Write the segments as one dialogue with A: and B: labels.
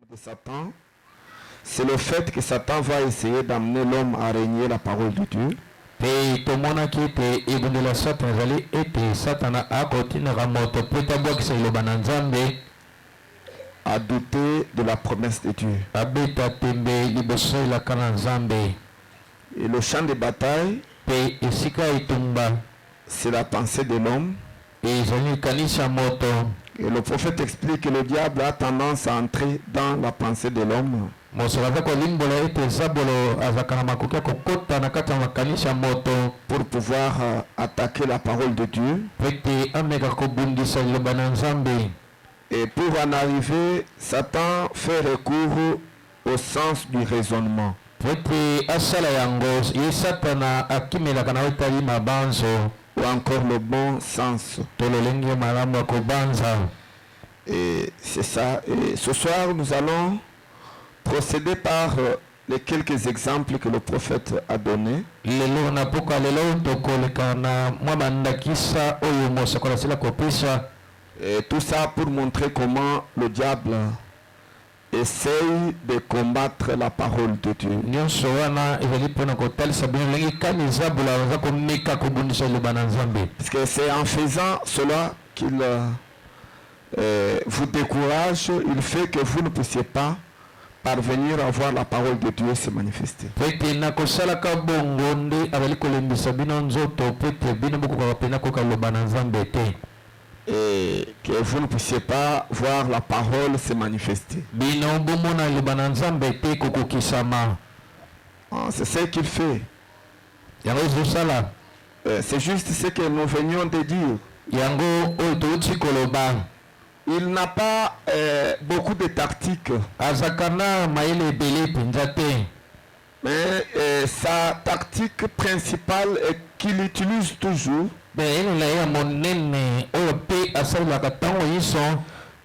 A: de Satan, c'est le fait que Satan va essayer d'amener l'homme à régner la parole de Dieu. À douter de la promesse de Dieu. Et le champ de bataille, c'est la pensée de l'homme. Et le prophète explique que le diable a tendance à entrer dans la pensée de l'homme pour pouvoir attaquer la parole de Dieu. Et pour en arriver, Satan fait recours au sens du raisonnement. Ou encore le bon sens. Et c'est ça. Et ce soir, nous allons procéder par les quelques exemples que le prophète a donnés. Et tout ça pour montrer comment le diable essaye de combattre la parole de Dieu. Parce que c'est en faisant cela qu'il vous décourage, il fait que vous ne puissiez pas parvenir à voir la parole de Dieu se manifester. Et que vous ne puissiez pas voir la parole se manifester. C'est ce qu'il fait. C'est juste ce que nous venions de dire. Il n'a pas beaucoup de tactiques. Mais sa tactique principale est qu'il utilise toujours,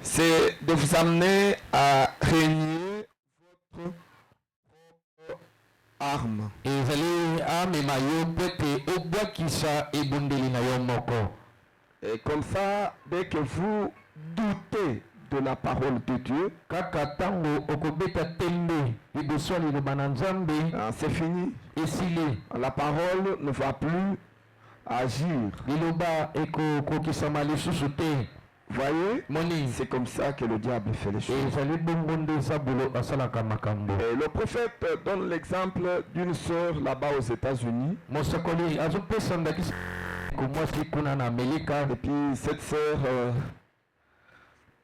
A: c'est de vous amener à régner votre arme. Et comme ça, dès que vous doutez de la parole de Dieu, c'est fini. La parole ne va plus agir. Voyez, c'est comme ça que le diable fait les choses. Et le prophète donne l'exemple d'une sœur là-bas aux États-Unis. Et puis cette sœur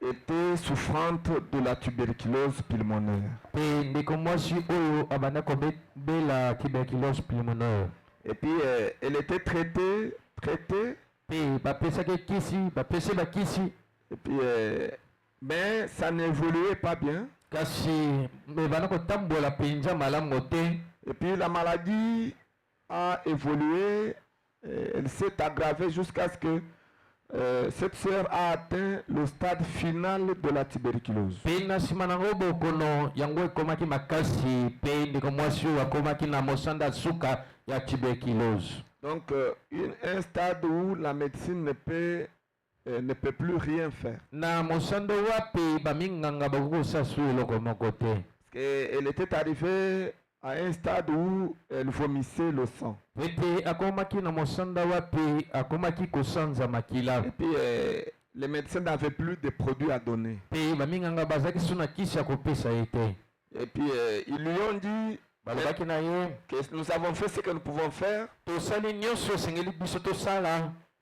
A: était souffrante de la tuberculose pulmonaire. Et puis elle était traitée. Et puis mais ça n'évoluait pas bien. Et puis la maladie a évolué, elle s'est aggravée jusqu'à ce que cette sœur a atteint le stade final de la tuberculose. Donc un stade où la médecine ne peut plus rien faire. Parce qu'elle était arrivée à un stade où elle vomissait le sang. Et puis les médecins n'avaient plus de produits à donner. Et puis ils lui ont dit que nous avons fait ce que nous pouvons faire.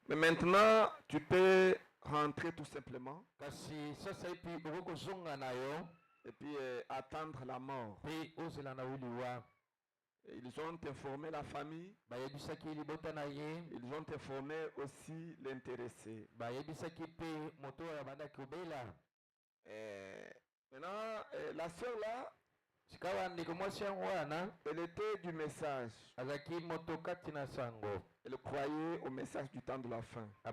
A: Mais maintenant, tu peux rentrer tout simplement. Et puis attendre la mort. Ils ont informé la famille. Ils ont informé aussi l'intéressé. Maintenant, la sœur là, elle était du message. Elle croyait au message du temps de la fin. Et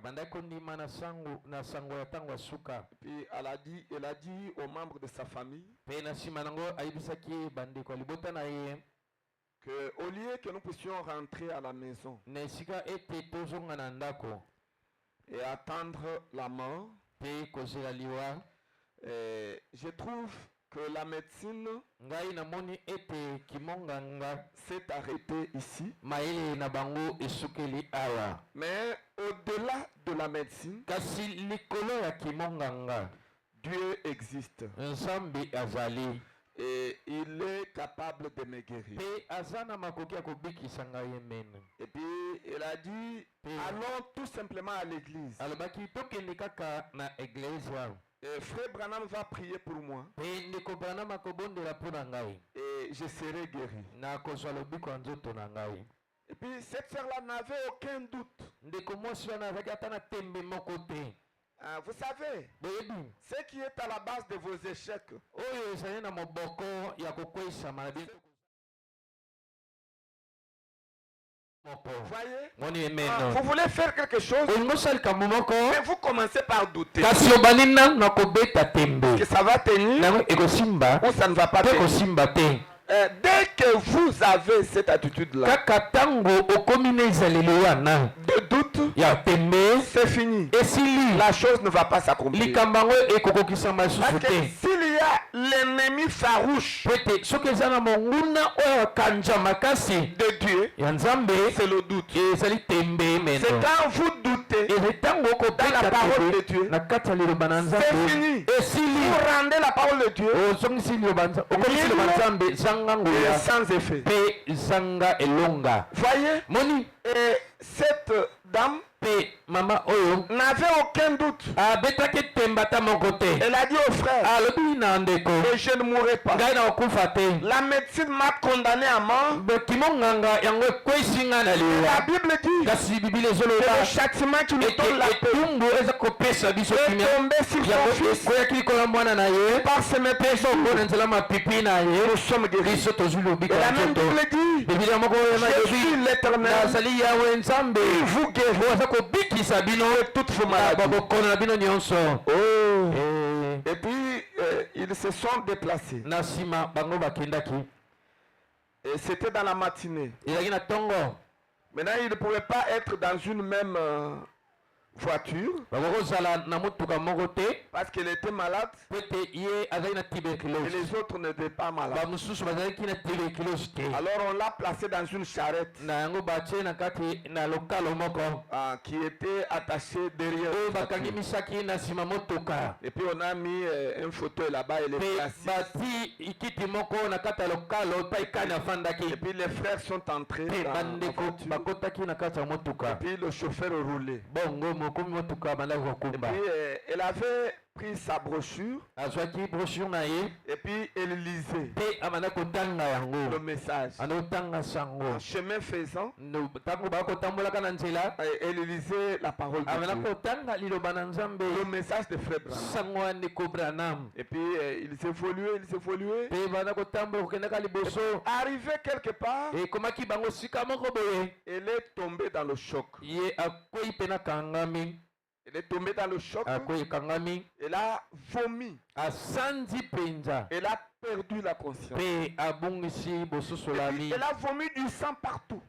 A: puis elle a dit aux membres de sa famille que au lieu que nous puissions rentrer à la maison et attendre la mort, je trouve que la médecine
B: ngai namoni ete kimonganga
A: s'est arrêtée ici.
B: maele na bango esukeli awa.
A: Mais au-delà de la médecine,
B: Kasi likolo ya kimonganga
A: Dieu existe.
B: nzambe azali.
A: Et il est capable de me guérir.
B: Pe azana makoki ya kobikisa ngai emene.
A: Et puis il a dit, allons tout simplement à l'église.
B: Alobaki tokende kaka na eglise.
A: Et frère Branham va prier pour moi.
B: Pe ndeko Branham akobondela mpo na ngai.
A: Et je serai guéri.
B: Na kozwa lobiko ya nzoto na ngai.
A: Et puis cette sœur-là n'avait aucun doute.
B: Ndeko mwasi wana azalaki ata na tembe moko te.
A: Vous savez, ce qui est à la base de vos échecs,
B: oyo ezali na moboko ya kokweyisama na bino.
A: voyez, vous voulez faire quelque chose, mais vous commencez par douter. Que ça va tenir ou ça ne va pas tenir. Dès que vous avez cette attitude-là de doute, c'est fini. La chose ne va pas s'accomplir. Parce que s'il y a l'ennemi farouche de Dieu, c'est le doute. C'est quand vous doutez dans la parole de Dieu, c'est fini. Vous rendez la parole de Dieu sans effet. Voyez, cette dame n'avait aucun doute. Elle a dit au frère, que je ne mourrai pas. La médecine m'a condamné à mort. La Bible dit que le châtiment qui nous donne la paix est tombé sur son fils. Par ses péchés, nous sommes guéris. Et la même Bible dit, je suis l'Éternel, il vous guérit de toutes vos maladies. Et puis ils se sont déplacés. Et c'était dans la matinée. Maintenant ils ne pouvaient pas être dans une même voiture parce qu'elle était malade et les autres n'étaient pas malades. Alors on l'a placée dans une charrette qui était attachée derrière. Et puis on a mis un fauteuil là-bas et les assis. Et puis les frères sont entrés dans et puis le chauffeur roulait. Et puis elle avait pris sa brochure et puis elle lisait le message. En chemin faisant, elle lisait la parole de Dieu, le message de Frère Branham. Et puis ils évoluaient. Arrivé quelque part, elle est tombée dans le choc. Elle est tombée dans le choc. Elle a vomi. Elle a perdu la conscience. Elle a vomi du sang partout.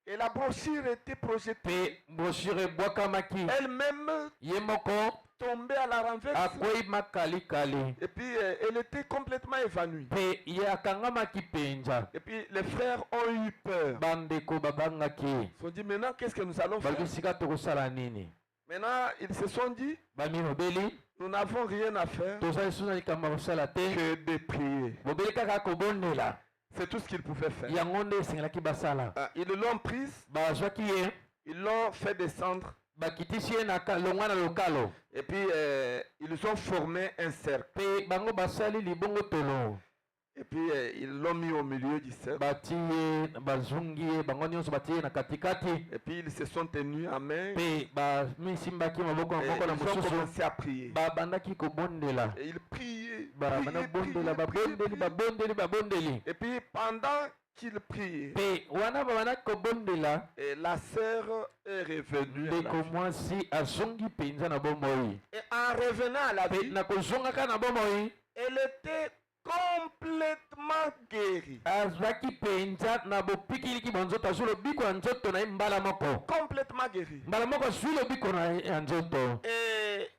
A: Et la brochure était projetée. Elle-même tombée à la renverse. Et puis elle était complètement évanouie. Et puis les frères ont eu peur. Ils se sont dit maintenant qu'est-ce que nous allons faire? Maintenant ils se sont dit nous n'avons rien à faire que de prier. C'est tout ce qu'ils pouvaient faire. Ils l'ont prise. Ils l'ont fait descendre. Et puis ils ont formé un cercle. Et puis ils l'ont mis au milieu du cercle. Et puis ils se sont tenus à main. Et ils ont commencé à prier. Et ils priaient. Et puis pendant qu'ils priaient, et la sœur est revenue. Et en revenant à la vie, elle était complètement guérie. Complètement guérie. Et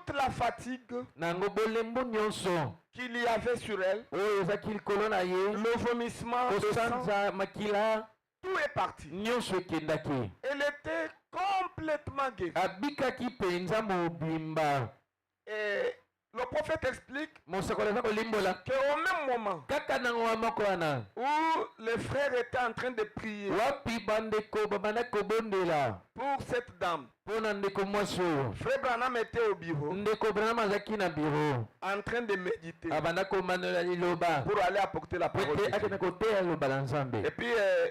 A: toute la fatigue
B: nango bolembo nyonso
A: qu'il y avait sur elle,
B: oyo ezalaki likolo na ye
A: le vomissement, le sang,
B: kosanza makila
A: tout est parti.
B: nyonso ekendaki
A: Elle était complètement guérie.
B: abikaki mpenza mobimba
A: Et le prophète explique
B: mosakoli aza kolimbola
A: qu'au même moment
B: kaka nango wa moko wana
A: où les frères étaient en train de prier
B: wapi bandeko babandaki kobondela
A: pour cette dame,
B: mpo na ndeko mwasi oyo
A: Frère Branham était au bureau
B: ndeko branam azalaki na biro
A: en train de méditer
B: abanda komanola liloba
A: pour aller apporter la
B: po
A: parole de
B: ete
A: Dieu.
B: akende koteya liloba na nzambe
A: Et puis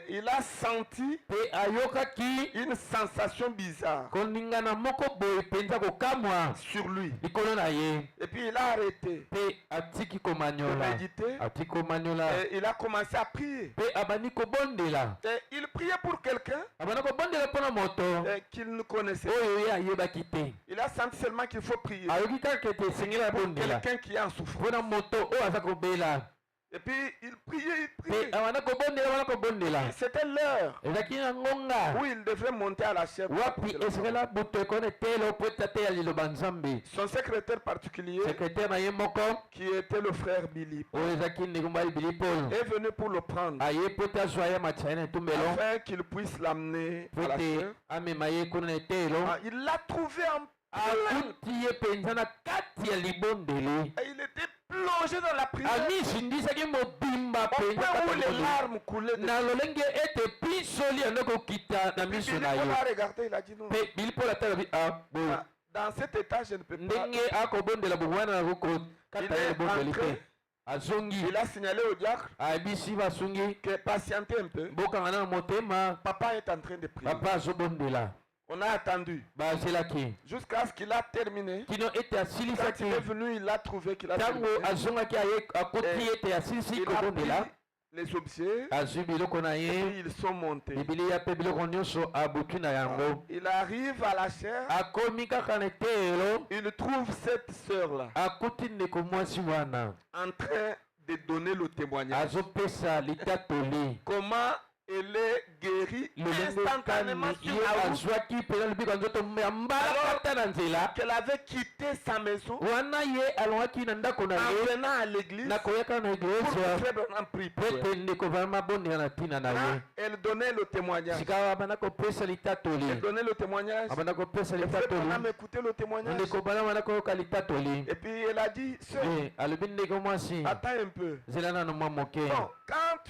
A: il a senti
B: mpe ayokaki
A: une sensation bizarre
B: koningana moko boye mpenza kokamwa
A: sur lui.
B: likolo na ye
A: Et puis il a arrêté
B: mpe atiki
A: de
B: komanyola
A: méditer
B: atiki komanyola
A: et il a commencé à prier.
B: mpe abandi kobondela
A: Et il priait pour quelqu'un
B: abanda kobondela mpo na moto
A: qu'il ne connaissait pas.
B: oyo ye ayebaki te
A: Il a senti seulement qu'il faut prier
B: ayoki kaka ete esengeli
A: pour
B: abondela
A: quelqu'un qui est en souffrance.
B: mpo na moto oyo aza kobela
A: Et puis il priait, il
B: mpe
A: priait.
B: abanda kobondela abanda kobondela
A: C'était l'heure
B: ezalaki na ngonga
A: où il devrait monter à la chair. pour
B: wapi
A: apporter la
B: esengela buto ekona etelo mpo ete ateya liloba nzambe
A: Son secrétaire particulier,
B: sekretare na ye moko
A: qui était le frère Billy,
B: oyo ezalaki ndeko mbali bili polo
A: est venu pour le prendre
B: aye mpo ete azwa ye matyaye na etumbelo
A: afin qu'il puisse l'amener
B: mpo
A: à la
B: ete
A: chair.
B: amema ye kuna na etelo
A: Ah, il l'a trouvé en plein.
B: akuti ye mpenza na kati ya libondeli
A: Et il était plongé dans la prière
B: amisindisaki mobimba
A: au
B: mpenza
A: point où
B: kati ya
A: les
B: libondeli.
A: larmes coulaient de
B: na lolenge ete pisoli ande kokita na
A: Puis
B: miso
A: Billy
B: na
A: Paul
B: yo
A: a regardé, il a dit non.
B: mpe bili mpo atalabi boye
A: Ah, dans cet état, je ne peux pas.
B: ndenge akobondela bongwana na kokata ye libondeli te azongi
A: Il a signalé au diacre
B: ayebisi basungi
A: que patientez un peu.
B: bokanga na motema
A: Papa est en train de prier.
B: papa azobondela
A: On a attendu
B: bazelaki
A: jusqu'à ce qu'il a terminé.
B: kino ete
A: Quand
B: asilisaki
A: il est venu, il a trouvé qu'il a
B: ntango
A: terminé.
B: azongaki akoti ete asilisi
A: Il a pris
B: kobondela
A: les objets
B: azwi biloko na
A: et
B: ye
A: ils sont montés.
B: bibiliya mpe biloko nyonso abuki na yango
A: Il arrive à la chair,
B: akomi kaka na etelo
A: il trouve cette sœur-là
B: akuti ndeko mwasi wana
A: en train de donner le témoignage.
B: azopesa litatoli
A: Comment elle est guérie instantanément
B: lolenge
A: sur
B: ye
A: la route,
B: azwaki mpenza lobiko ya nzoto ya mbala kata na nzela
A: qu'elle avait quitté sa maison
B: wana ye alongaki na ndako na
A: en
B: ye
A: venant à l'église
B: na koyaka na
A: pour
B: eglise
A: que Frère Branham prie
B: po
A: pour elle.
B: ete ndeko vraimen abondela na ntina na
A: Là,
B: ye
A: elle donnait le témoignage.
B: sika abanda kopesa litatoli
A: Elle donnait le témoignage.
B: abanda kopesa
A: Le Frère
B: litatoli
A: Branham écoutait le témoignage.
B: ndeko bana abanda koyoka litatoli
A: Et puis elle a dit, sœur,
B: alobi ndeko mwasi
A: attends un peu.
B: zela nano mwa moke
A: Bon, quand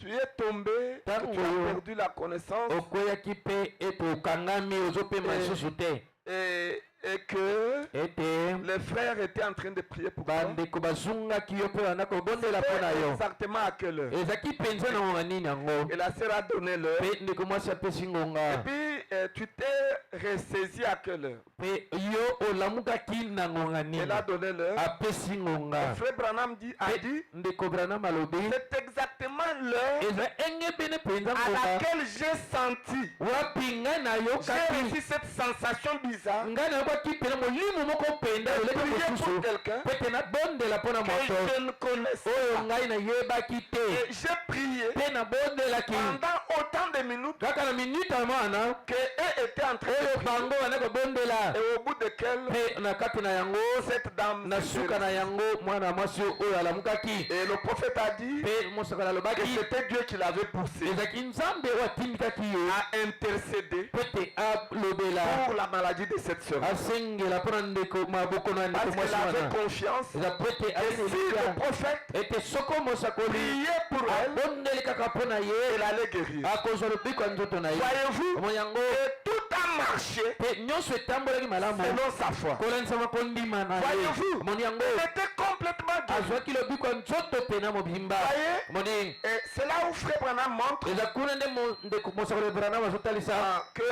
A: tu es tombé, que tu as perdu la connaissance
B: okweyaki mpe ete okangami ozopema lisusu te
A: et que
B: ete
A: les frères étaient en train de prier pour toi,
B: bandeko bazungaki yo mpe banda kobondela mpo na
A: c'est
B: yo
A: exactement à quelle heure?
B: ezalaki mpenza na ngonga nini yango
A: Et la sœur a donné l'heure.
B: mpe ndeko mwasi apesi
A: Et
B: ngonga
A: puis tu t'es ressaisi à quelle heure?
B: mpe yo olamukaki na ngonga
A: Elle
B: nini
A: a donné l'heure.
B: apesi ngonga
A: Frère Branham a dit,
B: ndeko branam alobi
A: c'est exactement l'heure
B: eza engebene mpenza
A: à
B: ngonga
A: laquelle j'ai senti,
B: wapi ngai
A: j'ai
B: nayokaki
A: reçu cette sensation bizarre
B: ngai nayokaki mpena molimo moko mpenda
A: de
B: lolenge
A: prier
B: mosusu
A: pour quelqu'un
B: mpe te nabondela mpo na
A: que
B: moto
A: je ne connaissais
B: oyo
A: pas.
B: ngai nayebaki te
A: Et j'ai prié
B: mpe nabondelaki
A: pendant autant de minutes
B: kaka na minute ya mwana
A: qu'elle était en train
B: oyo
A: de prier.
B: bango banda kobondela
A: Et au bout de quel
B: mpe na kati na yango
A: cette dame
B: na
A: s'est
B: suka na yango mwana mwasi oyo alamukaki
A: et le prophète a dit
B: mpe mosakoli
A: que
B: alobaki
A: c'était Dieu qui l'avait poussé
B: ezalaki nzambe oyo atindikaki ye
A: à intercéder
B: mpo ete alobela
A: pour la maladie de cette sœur.
B: asengela mpo na ndeko mabokono ya ndeko
A: Parce
B: mwasi
A: qu'elle avait
B: wana
A: confiance.
B: eza po ete
A: Et si le
B: ayenelia
A: prophète
B: ete soko mosakoli
A: priait pour elle,
B: abondeli kaka mpo na ye
A: elle allait guérir.
B: akozwa lobiko ya nzoto na ye
A: Voyez-vous,
B: omoni yango
A: et tout a marché
B: mpe nyonso etambolaki malamu
A: selon sa foi.
B: kolandisama kondima na ye
A: Voyez-vous,
B: omoni yango
A: elle était complètement guérie.
B: azwaki lobiko ya nzoto te na mobimba
A: Voyez,
B: omoni
A: et c'est là où Frère Branham montre
B: eza kuna nde ndeko mosakoli branam azotalisa
A: que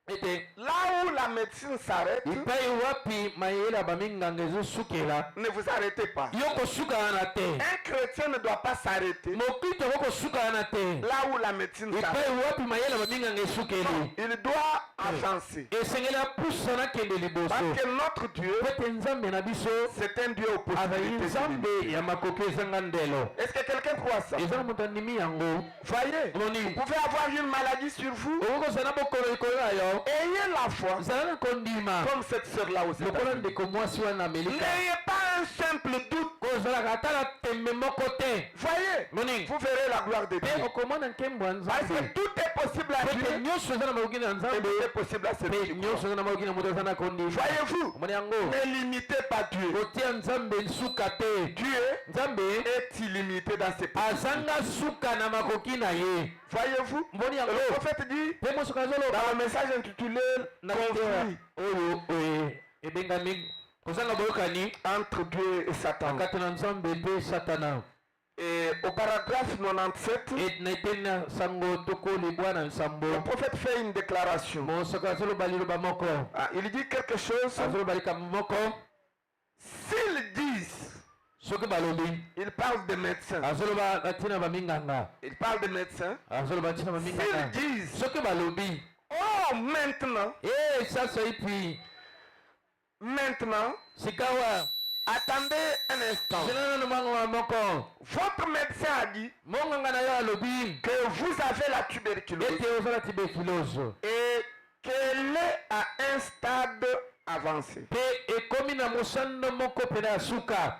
B: ete
A: là où la médecine s'arrête,
B: epai wapi mayele ya baminganga ezosukela
A: ne vous arrêtez pas.
B: yo kosukana na te
A: Un chrétien ne doit pas s'arrêter
B: mokristo oko kosukana na te
A: là où la médecine
B: epai
A: s'arrête.
B: wapi mayele ya baminganga esukeli
A: Il doit avancer.
B: esengeli apusana kende liboso
A: Parce que notre Dieu,
B: ete nzambe na biso
A: c'est un Dieu aux
B: azali
A: possibilités
B: nzambe
A: illimitées.
B: ya makoki ezanga ndelo.
A: Est-ce que quelqu'un croit ça?
B: eza na moto andimi yango.
A: Voyez,
B: Moni.
A: vous pouvez avoir une maladie sur vous.
B: okokozala na bokolo likolo na yo.
A: Ayez la foi,
B: zala na kondima
A: comme cette sœur-là aux
B: lokola
A: États-Unis.
B: ndeko mwasi wana amerika.
A: N'ayez pas un simple doute.
B: kozalaka ata na tembe moko te.
A: Voyez,
B: Moni.
A: vous verrez la gloire de
B: mpe
A: Dieu.
B: okomona nkembo ya
A: Parce que
B: nzambe.
A: tout est possible à
B: ete
A: Dieu
B: nyonso eza na makoki na
A: et
B: nzambe.
A: tout est possible à celui
B: mpe
A: qui
B: nyonso
A: croit.
B: eza na makoki na moto aza na kondima.
A: Voyez-vous,
B: omoni yango.
A: ne limitez pas Dieu.
B: kotia nzambe suka te.
A: Dieu
B: nzambe
A: est illimité dans ses possibilités.
B: azanga suka na makoki na ye.
A: Voyez-vous,
B: mboni yango.
A: le prophète dit
B: mpe mosoka azoloba
A: dans le message intitulé
B: na
A: Conflit
B: oyo ebengami kozanga boyokani
A: entre Dieu et Satan.
B: kati na nzambe mpe satana.
A: Et au paragraphe 97,
B: na eteni na sango tokoli bwana nsambo
A: le prophète fait une déclaration.
B: mosoka azoloba liloba moko.
A: Ah, il dit quelque chose.
B: azoloba likambo moko.
A: S'ils disent,
B: soki balobi
A: il parle des médecins.
B: azoloba na ntina baminganga.
A: Il parle des médecins.
B: azoloba ntina
A: S'ils
B: baminganga.
A: disent,
B: soki balobi
A: oh, maintenant,
B: sasa ipi
A: maintenant,
B: sikawa
A: attendez un instant.
B: zela nano mangoma moko.
A: Votre médecin a dit
B: monganga na yo alobi
A: que vous avez la tuberculose
B: ete ozala tuberculose
A: et qu'elle est à un stade avancé.
B: mpe ekomi na mosando moko pene ya suka.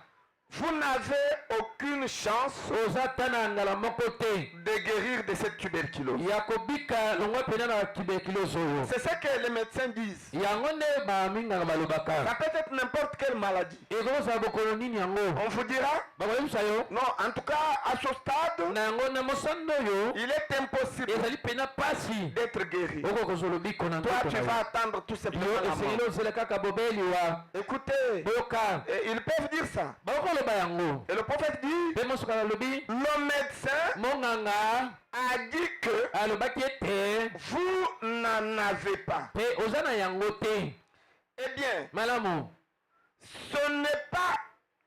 A: Vous n'avez aucune chance
B: oza ta na ngala moko te
A: de guérir de cette tuberculose.
B: ya kobika longwa pene na tuberculose oyo.
A: C'est ce que les médecins disent.
B: yango nde baminganga
A: Ça
B: balobaka.
A: peut être n'importe quelle maladie.
B: ekozala bokolo nini yango.
A: On vous dira,
B: bakoyebisa yo
A: non, en tout cas, à ce stade,
B: na yango na mosando oyo
A: il est impossible
B: ezali pena pasi
A: d'être guéri.
B: okokozwa lobiko na
A: Toi,
B: nzoto
A: tu
B: na
A: vas
B: yo.
A: attendre tout simplement
B: yo
A: la mort.
B: esengeli ozela kaka bobeliwa.
A: Écoutez,
B: boyoka
A: ils peuvent dire ça.
B: bakoloba yango.
A: Et le prophète dit,
B: mpe mosuka nalobi
A: le médecin
B: monganga
A: a dit que
B: alobaki ete
A: vous n'en avez pas.
B: mpe oza na yango te.
A: Eh bien,
B: malamu
A: ce n'est pas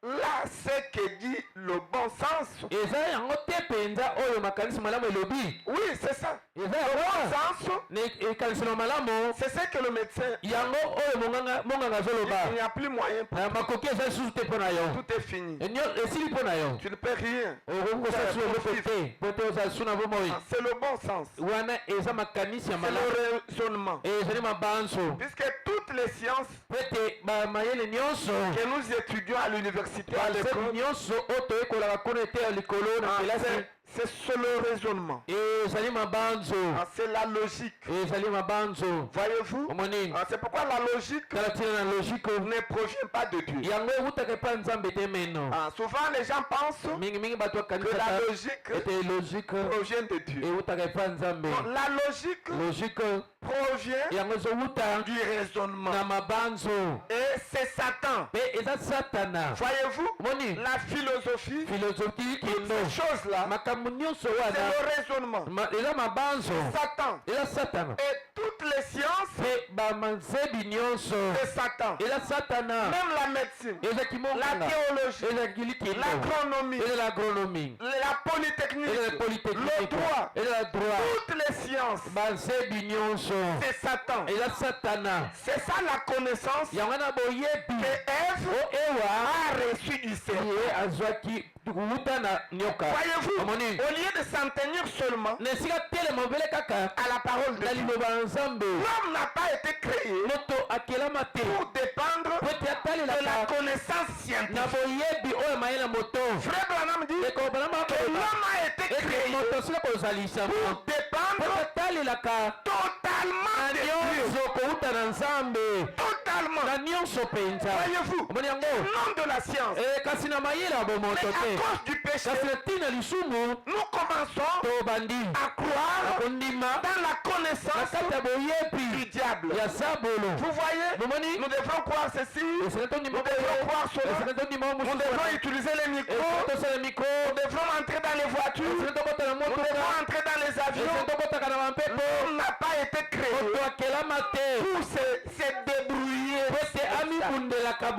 A: là ce que dit le bon sens.
B: eza yango te mpenza oyo makanisi malamu elobi.
A: Oui, c'est ça.
B: eza
A: Le
B: yango
A: bon sens,
B: ekaniselo malamu
A: c'est ce que le médecin.
B: yango oyo monganga azoloba.
A: Il n'y a plus moyen pour
B: na makoki eza lisusu te mpo na yo.
A: tout est fini.
B: esili mpo na yo.
A: Tu ne peux rien.
B: okoki kosala su eloko te mpo te ozala su na bomoi.
A: Ah, c'est le bon sens.
B: wana eza makanisi ya
A: C'est
B: malamu.
A: le raisonnement.
B: ezali mabanso
A: Puisque toutes les sciences
B: mpo ete bamayele nyonso
A: que nous étudions à l'université, à
B: basemi
A: l'école,
B: nyonso oyo toyekolaka kuna ete ya likolo na
A: ah,
B: kelasi
A: c'est le raisonnement.
B: ezali mabanzo.
A: Ah, c'est la logique.
B: ezali mabanzo.
A: Voyez-vous?
B: omoni
A: Ah, c'est pourquoi la logique
B: tala ntina na logike
A: ne provient pas de Dieu.
B: yango ewutaka epa nzambe te meno.
A: Ah, souvent les gens pensent
B: mingimingi bato
A: que la
B: bakanisaka
A: logique
B: ete logike
A: provient de Dieu.
B: ewutaka epa nzambe.
A: Non, la logique
B: logike
A: provient
B: yango ezowuta
A: du raisonnement.
B: na mabanzo
A: Et c'est Satan.
B: mpe eza satana.
A: Voyez-vous?
B: omoni
A: La philosophie,
B: filosofi
A: toutes
B: kendo
A: ces choses-là,
B: makambo nyonso
A: c'est
B: wana
A: le raisonnement.
B: eza mabanzo.
A: Satan.
B: eza satana.
A: Et toutes les sciences,
B: mpe bamanzebi nyonso
A: c'est Satan.
B: eza satana.
A: Même la médecine,
B: ezalaki
A: la
B: monganga
A: théologie,
B: ezalaki likindo
A: l'agronomie,
B: ezala agronomie
A: la polytechnique,
B: ezala
A: le
B: polytechnique
A: droit,
B: ezala droit
A: toutes les sciences,
B: banzebi nyonso
A: c'est Satan.
B: eza satana.
A: C'est ça la connaissance que
B: yango wana boyebi
A: Ève
B: o ewa
A: a reçue du serpent.
B: ye azwaki kuwuta na nyoka.
A: Voyez-vous,
B: omoni
A: au lieu de s'en tenir seulement
B: na esika telema obele kaka
A: à la parole de
B: na
A: Dieu,
B: liloba ya nzambe
A: l'homme n'a pas été créé
B: moto akelama te
A: pour dépendre
B: po ete
A: de la
B: atalelaka
A: connaissance
B: na
A: scientifique.
B: boyebi oyo mayele moto.
A: Frère Branham dit
B: eko banama
A: que l'homme a été
B: ete
A: créé
B: moto asila kozalisama
A: pour
B: po
A: dépendre
B: atalelaka
A: totalement
B: na
A: de Dieu.
B: nyonso kowuta na nzambe
A: Totalement.
B: na nyonso mpenza.
A: Voyez-vous,
B: omoni yango
A: non de la science,
B: kasi na mayele ya
A: mais
B: bomoto
A: à
B: te
A: cause du péché,
B: kasi na ntina lisumu
A: nous commençons
B: tobandi
A: à croire
B: akondima
A: dans la
B: na
A: connaissance
B: kati ya
A: du
B: boyebi
A: diable.
B: ya sabolo.
A: Vous voyez,
B: bomoni
A: nous devons croire ceci,
B: esika tondima
A: nous devons croire cela,
B: esika tondima
A: nous devons utiliser les micros,
B: esika tosala mikro
A: nous devons entrer dans les voitures,
B: esika tobota na
A: nous
B: motoka
A: devons entrer dans les
B: esika
A: avions.
B: tobotaka na bampepo
A: L'homme n'a pas été créé
B: moto akelama te
A: pour se débrouiller
B: Pwete ami bundelaka
A: se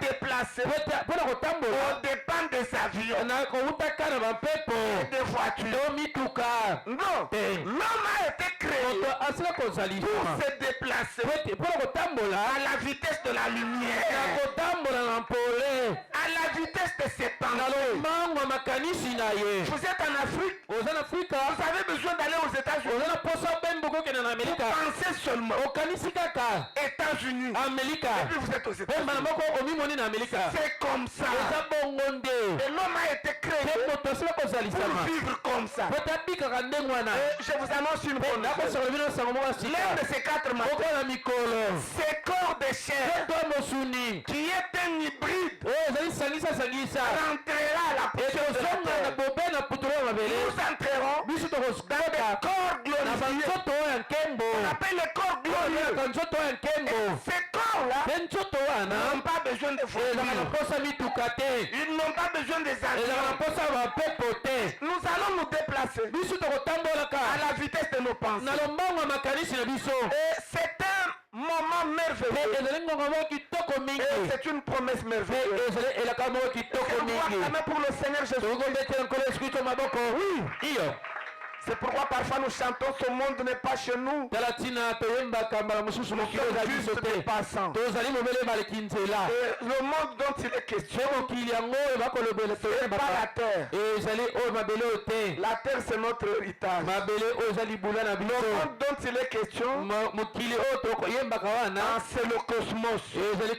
A: déplacer au dépend des avions et des voitures. Non, l'homme a été créé pour se déplacer à la vitesse de la lumière, à la vitesse de ses pensées. Vous êtes en Afrique, vous avez besoin d'aller aux États-Unis. Vous pensez seulement États-Unis, et puis vous êtes aux États-Unis. C'est comme ça. Et l'homme a été créé pour vivre comme ça. Et je vous annonce une bonne nouvelle. L'un de ces 4 matins, c'est corps de chair qui est un hybride rentrera à la poussière de la terre. Nous entrerons dans des corps glorifiés. On appelle les corps glorieux. Et ces corps-là n'ont pas besoin de voitures. Ils n'ont pas besoin des avions. Nous allons nous déplacer à la vitesse de nos pensées. Et c'est un moment merveilleux. Et c'est une promesse merveilleuse. Pour le Seigneur Jésus. Oui. C'est pourquoi parfois nous chantons ce monde n'est pas chez nous. Nous sommes juste des passants. Et le monde dont il est question, c'est pas la terre. La terre c'est notre héritage. Le monde dont il est question, c'est le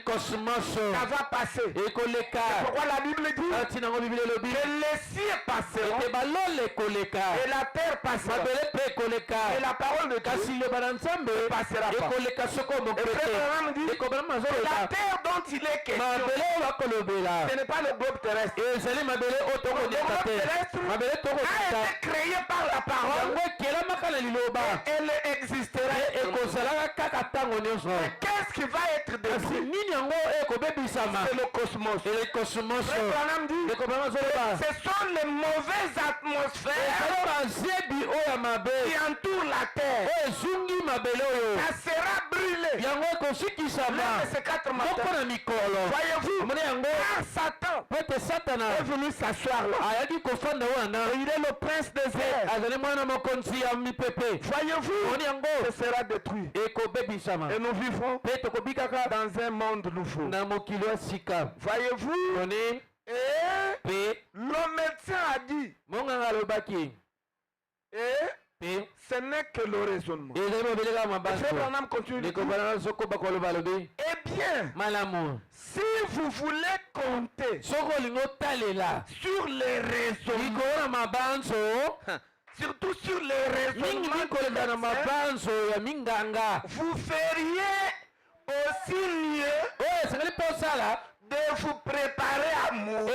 A: cosmos. Ça va passer. C'est pourquoi la Bible dit que les cieux passeront et la terre passera. Et la parole de Dieu ne passera pas. Et frère Abraham dit la terre dont il est question, ce n'est pas le globe terrestre. Le globe terrestre a été créé par la parole et elle existera. Qu'est-ce qui va être détruit? C'est le cosmos. Frère Abraham dit ce sont les mauvaises atmosphères qui entoure la terre. Ça sera brûlé. L'un de ces 4 matins, voyez-vous, car Satan est venu s'asseoir là. Il est le prince des airs. Voyez-vous, ce sera détruit. Et nous vivrons dans un monde nouveau. Voyez-vous, et le médecin a dit, et ce n'est que le raisonnement. Eh bien, si vous voulez compter sur les raisonnements, surtout sur les raisonnements, vous feriez aussi mieux de vous préparer à mourir.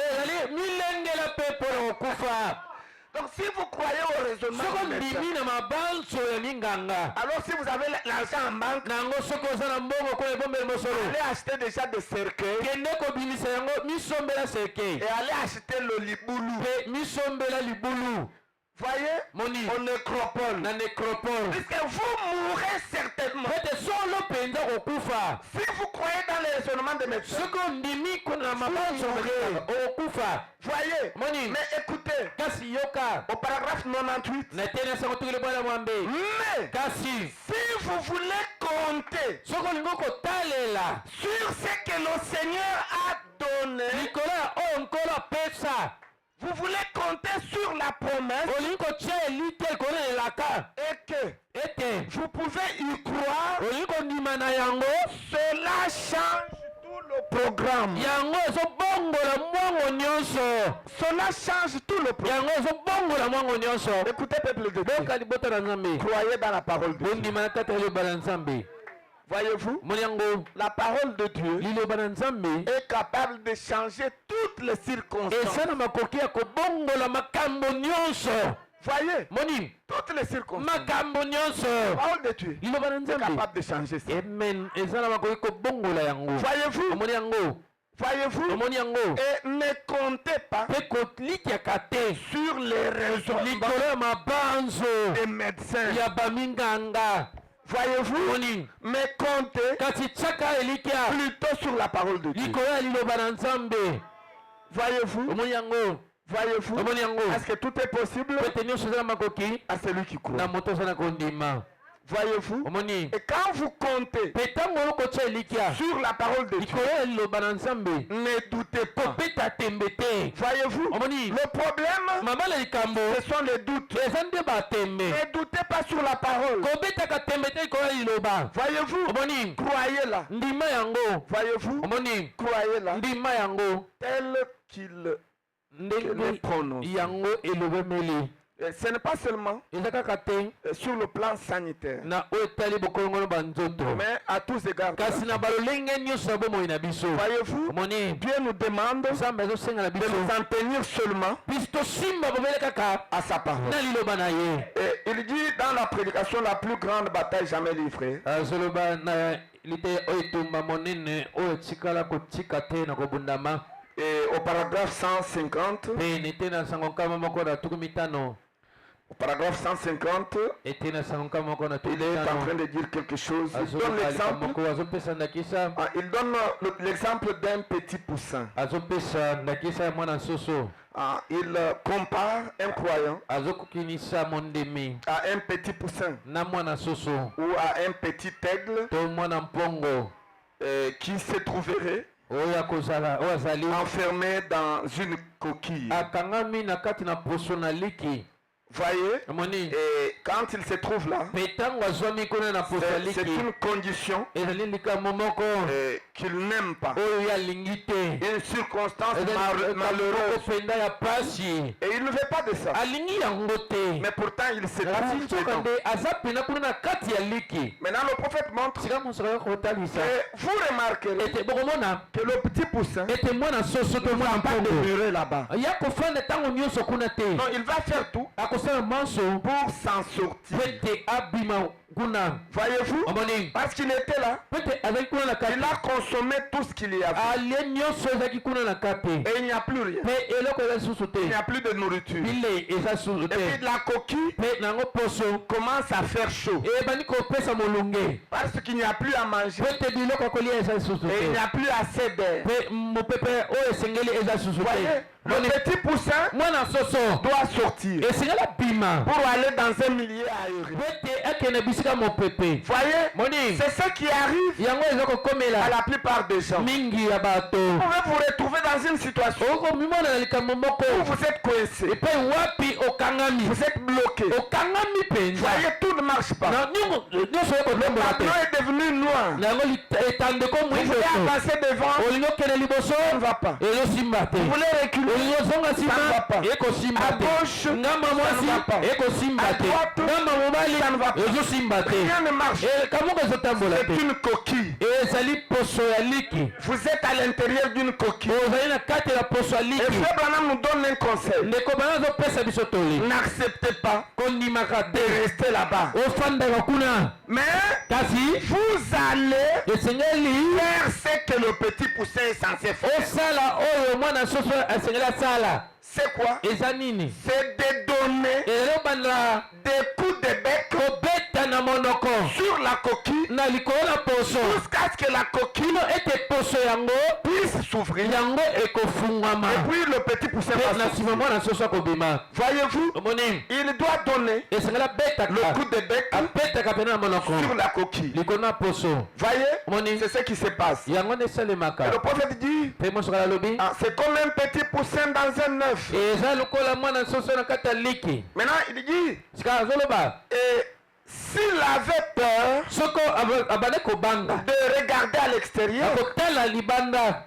A: Donc si vous croyez au raisonnement du médecin, alors si vous avez l'argent en banque, allez acheter déjà des cercueils et allez acheter le liboulou. Voyez, au nécropole. Puisque vous mourrez certainement. Si vous croyez dans les raisonnements des médecins, voyez, mais écoutez, au paragraphe 98, mais si vous voulez compter sur ce que le Seigneur a donné, vous voulez compter sur la promesse et que vous pouvez y croire, cela change tout le programme. Cela change tout le programme. Écoutez, peuple de Dieu, croyez dans la parole de Dieu. Voyez-vous, la parole de Dieu est capable de changer toutes les circonstances. Voyez, toutes les circonstances. La parole de Dieu est capable de changer ça. Voyez-vous, et ne comptez pas sur les raisonnements des médecins. Voyez-vous?
B: Omoni.
A: Mais comptez
B: Kati chaka elikia.
A: plutôt sur la parole de Dieu.
B: Likoya liloba na Nzambe.
A: Voyez-vous?
B: Omoni yango.
A: Voyez-vous?
B: Omoni yango.
A: Est-ce que tout est possible
B: Pete nyonso eza na makoki.
A: à celui qui
B: Na
A: croit?
B: moto aza na kondima.
A: Voyez-vous?
B: Omoni.
A: Et quand vous comptez
B: Petango okotia elikia.
A: sur la parole de Dieu,
B: Likoya liloba na Nzambe.
A: ne doutez pas.
B: Peta tembete.
A: Voyez-vous?
B: Omoni.
A: Le problème,
B: Mama la likambo.
A: ce sont les doutes.
B: Eza nde batembe.
A: Ne doutez pas sur la parole.
B: Kobetaka tembete likoya liloba.
A: Voyez-vous?
B: Omoni.
A: Croyez-la.
B: Ndima yango.
A: Voyez-vous?
B: Omoni.
A: Croyez-la
B: Ndima yango.
A: tel qu'il le
B: Ndenge
A: prononce.
B: yango elobemeli.
A: Et ce n'est pas seulement
B: eza kaka te
A: sur le plan sanitaire,
B: na oyo etali bokolongono banzoto
A: mais à tous égards.
B: kasi na balolenge nyonso ya bomoi na biso.
A: Voyez-vous,
B: omoni
A: Dieu nous demande
B: nzambe azosenga na
A: de
B: biso
A: nous en tenir seulement
B: biso tosimba bobele kaka
A: à sa parole.
B: na liloba na ye.
A: Et il dit dans la prédication, la plus grande bataille jamais livrée,
B: azoloba na lite oyo etumba monene oyo etikala kotika te na kobundama.
A: et au paragraphe 150,
B: pene te na sango nkama moko na tuku mitano.
A: au paragraphe 150,
B: ete na sango nkama moko na tuku
A: il est en train
B: mitano.
A: de dire quelque chose. Il donne
B: azoloba
A: l'exemple,
B: moko azopesa ndakisa.
A: il donne l'exemple d'un petit poussin.
B: azopesa ndakisa ya mwana soso.
A: Il compare un croyant
B: azokokinisa mondemi
A: à un petit poussin
B: na mwana soso
A: ou à un petit aigle
B: to mwana mpongo
A: qui se trouverait
B: oyo akozala oyo azali
A: enfermé dans une coquille.
B: akangami na kati na poso na liki.
A: Voyez,
B: omoni
A: et quand il se trouve là,
B: mpe ntango azwami kuna na poso ya
A: c'est
B: liki
A: une condition
B: ezali likambo moko
A: qu'il n'aime pas,
B: oyo ye alingi te.
A: une circonstance
B: ezali
A: malheureuse,
B: mpenza ya pasi
A: et il ne veut pas de ça.
B: alingi yango te.
A: Mais pourtant, il se
B: kasi
A: trouve
B: nzoka
A: dedans.
B: nde aza pena kuna na kati ya liki.
A: Maintenant, le prophète montre
B: sika mosoka kotalisa
A: et vous remarquerez
B: ete bokomona
A: que le petit poussin
B: ete mwana soso to
A: ne
B: mwana
A: va pas
B: mpongo
A: demeurer là-bas.
B: ya kofanda ntango nyonso kuna te.
A: Non, il va faire tout
B: akosala manso
A: pour s'en sortir.
B: pete abima kuna.
A: Voyez-vous,
B: omoni
A: parce qu'il était là,
B: pete azali kuna na kati
A: il a consommé tout ce qu'il y avait.
B: alie nyonso ezalaki kuna na kati
A: Et il n'y a plus rien.
B: mpe eloko eza lisusu
A: Il n'y
B: te
A: a plus de nourriture.
B: bilei eza susu
A: Et puis
B: te
A: la coquille
B: mpe nango poso
A: commence à faire chaud.
B: ebandi kopesa molunge
A: Parce qu'il n'y a plus à manger.
B: pete biloko ya kolia eza lisusu
A: Et il n'y
B: te
A: a plus assez d'air.
B: mpe mopepe oyo esengeli eza susu
A: Voyez,
B: te.
A: le petit poussin
B: mwana soso
A: doit sortir
B: esengeli abima
A: pour aller dans un milieu aéré.
B: pete akende bisika mopepe.
A: Voyez,
B: moni
A: c'est ce qui arrive
B: yango eza
A: à
B: kokomela
A: la plupart des gens.
B: mingi ya bato.
A: Vous pouvez vous retrouver dans une situation
B: okomimona na likambo moko
A: où vous êtes coincé,
B: epe wapi okangami
A: vous êtes bloqué.
B: okangami mpenza
A: Voyez, tout ne marche pas.
B: na nyonso
A: Le
B: okotombola te
A: tableau est devenu noir.
B: na yango etandeko
A: Vous voulez
B: mwisoso
A: avancer devant,
B: olingi okende liboso
A: ça ne va pas.
B: ezosimba te
A: Vous voulez reculer,
B: olingi ozonga
A: ça ne va
B: nsima
A: pas.
B: ekosimba
A: À
B: te
A: gauche,
B: ngamba
A: ça ne va
B: mwasi
A: pas.
B: ekosimba
A: À
B: te
A: droite,
B: ngamba mobali
A: ça ne va pas.
B: ezosimba te
A: Rien ne marche.
B: kamoko ezotambola
A: C'est
B: te
A: une coquille.
B: ezali poso ya liki
A: Vous êtes à l'intérieur d'une coquille.
B: ozali na kati ya poso ya
A: Et
B: liki.
A: Frère Branham nous donne un conseil.
B: ndeko bana azopesa biso toli
A: N'acceptez pas
B: kondimaka
A: de
B: te
A: rester là-bas.
B: ofandaka kuna
A: Mais
B: kasi
A: vous allez
B: esengeli
A: faire ce que le petit poussin est censé faire.
B: osala oyo mwana soso asengeli asala.
A: C'est quoi?
B: eza nini?
A: C'est de donner
B: ezali obandela
A: des coups de bec
B: kobeta na monoko
A: sur la coquille
B: na likolo na poso
A: jusqu'à ce que la coquille
B: kino ete poso yango
A: puisse s'ouvrir.
B: yango ekofungwama
A: Et puis le petit poussin
B: mpe
A: va
B: na nsima
A: sortir.
B: mwana soso akobima.
A: Voyez-vous,
B: omoni
A: il doit donner
B: esengeli abetaka
A: le coup de bec
B: abetaka pene na monoko
A: sur la coquille.
B: likolo na poso.
A: Voyez,
B: omoni
A: c'est ce qui se passe.
B: yango nde
A: Et
B: esalemaka.
A: le prophète dit,
B: mpe mosoka alobi
A: c'est comme un petit poussin dans un œuf.
B: eza lokola mwana soso na kati ya liki.
A: Maintenant, il dit,
B: sika azoloba
A: et s'il avait peur
B: soko abande kobanga
A: de regarder à l'extérieur,
B: akotala libanda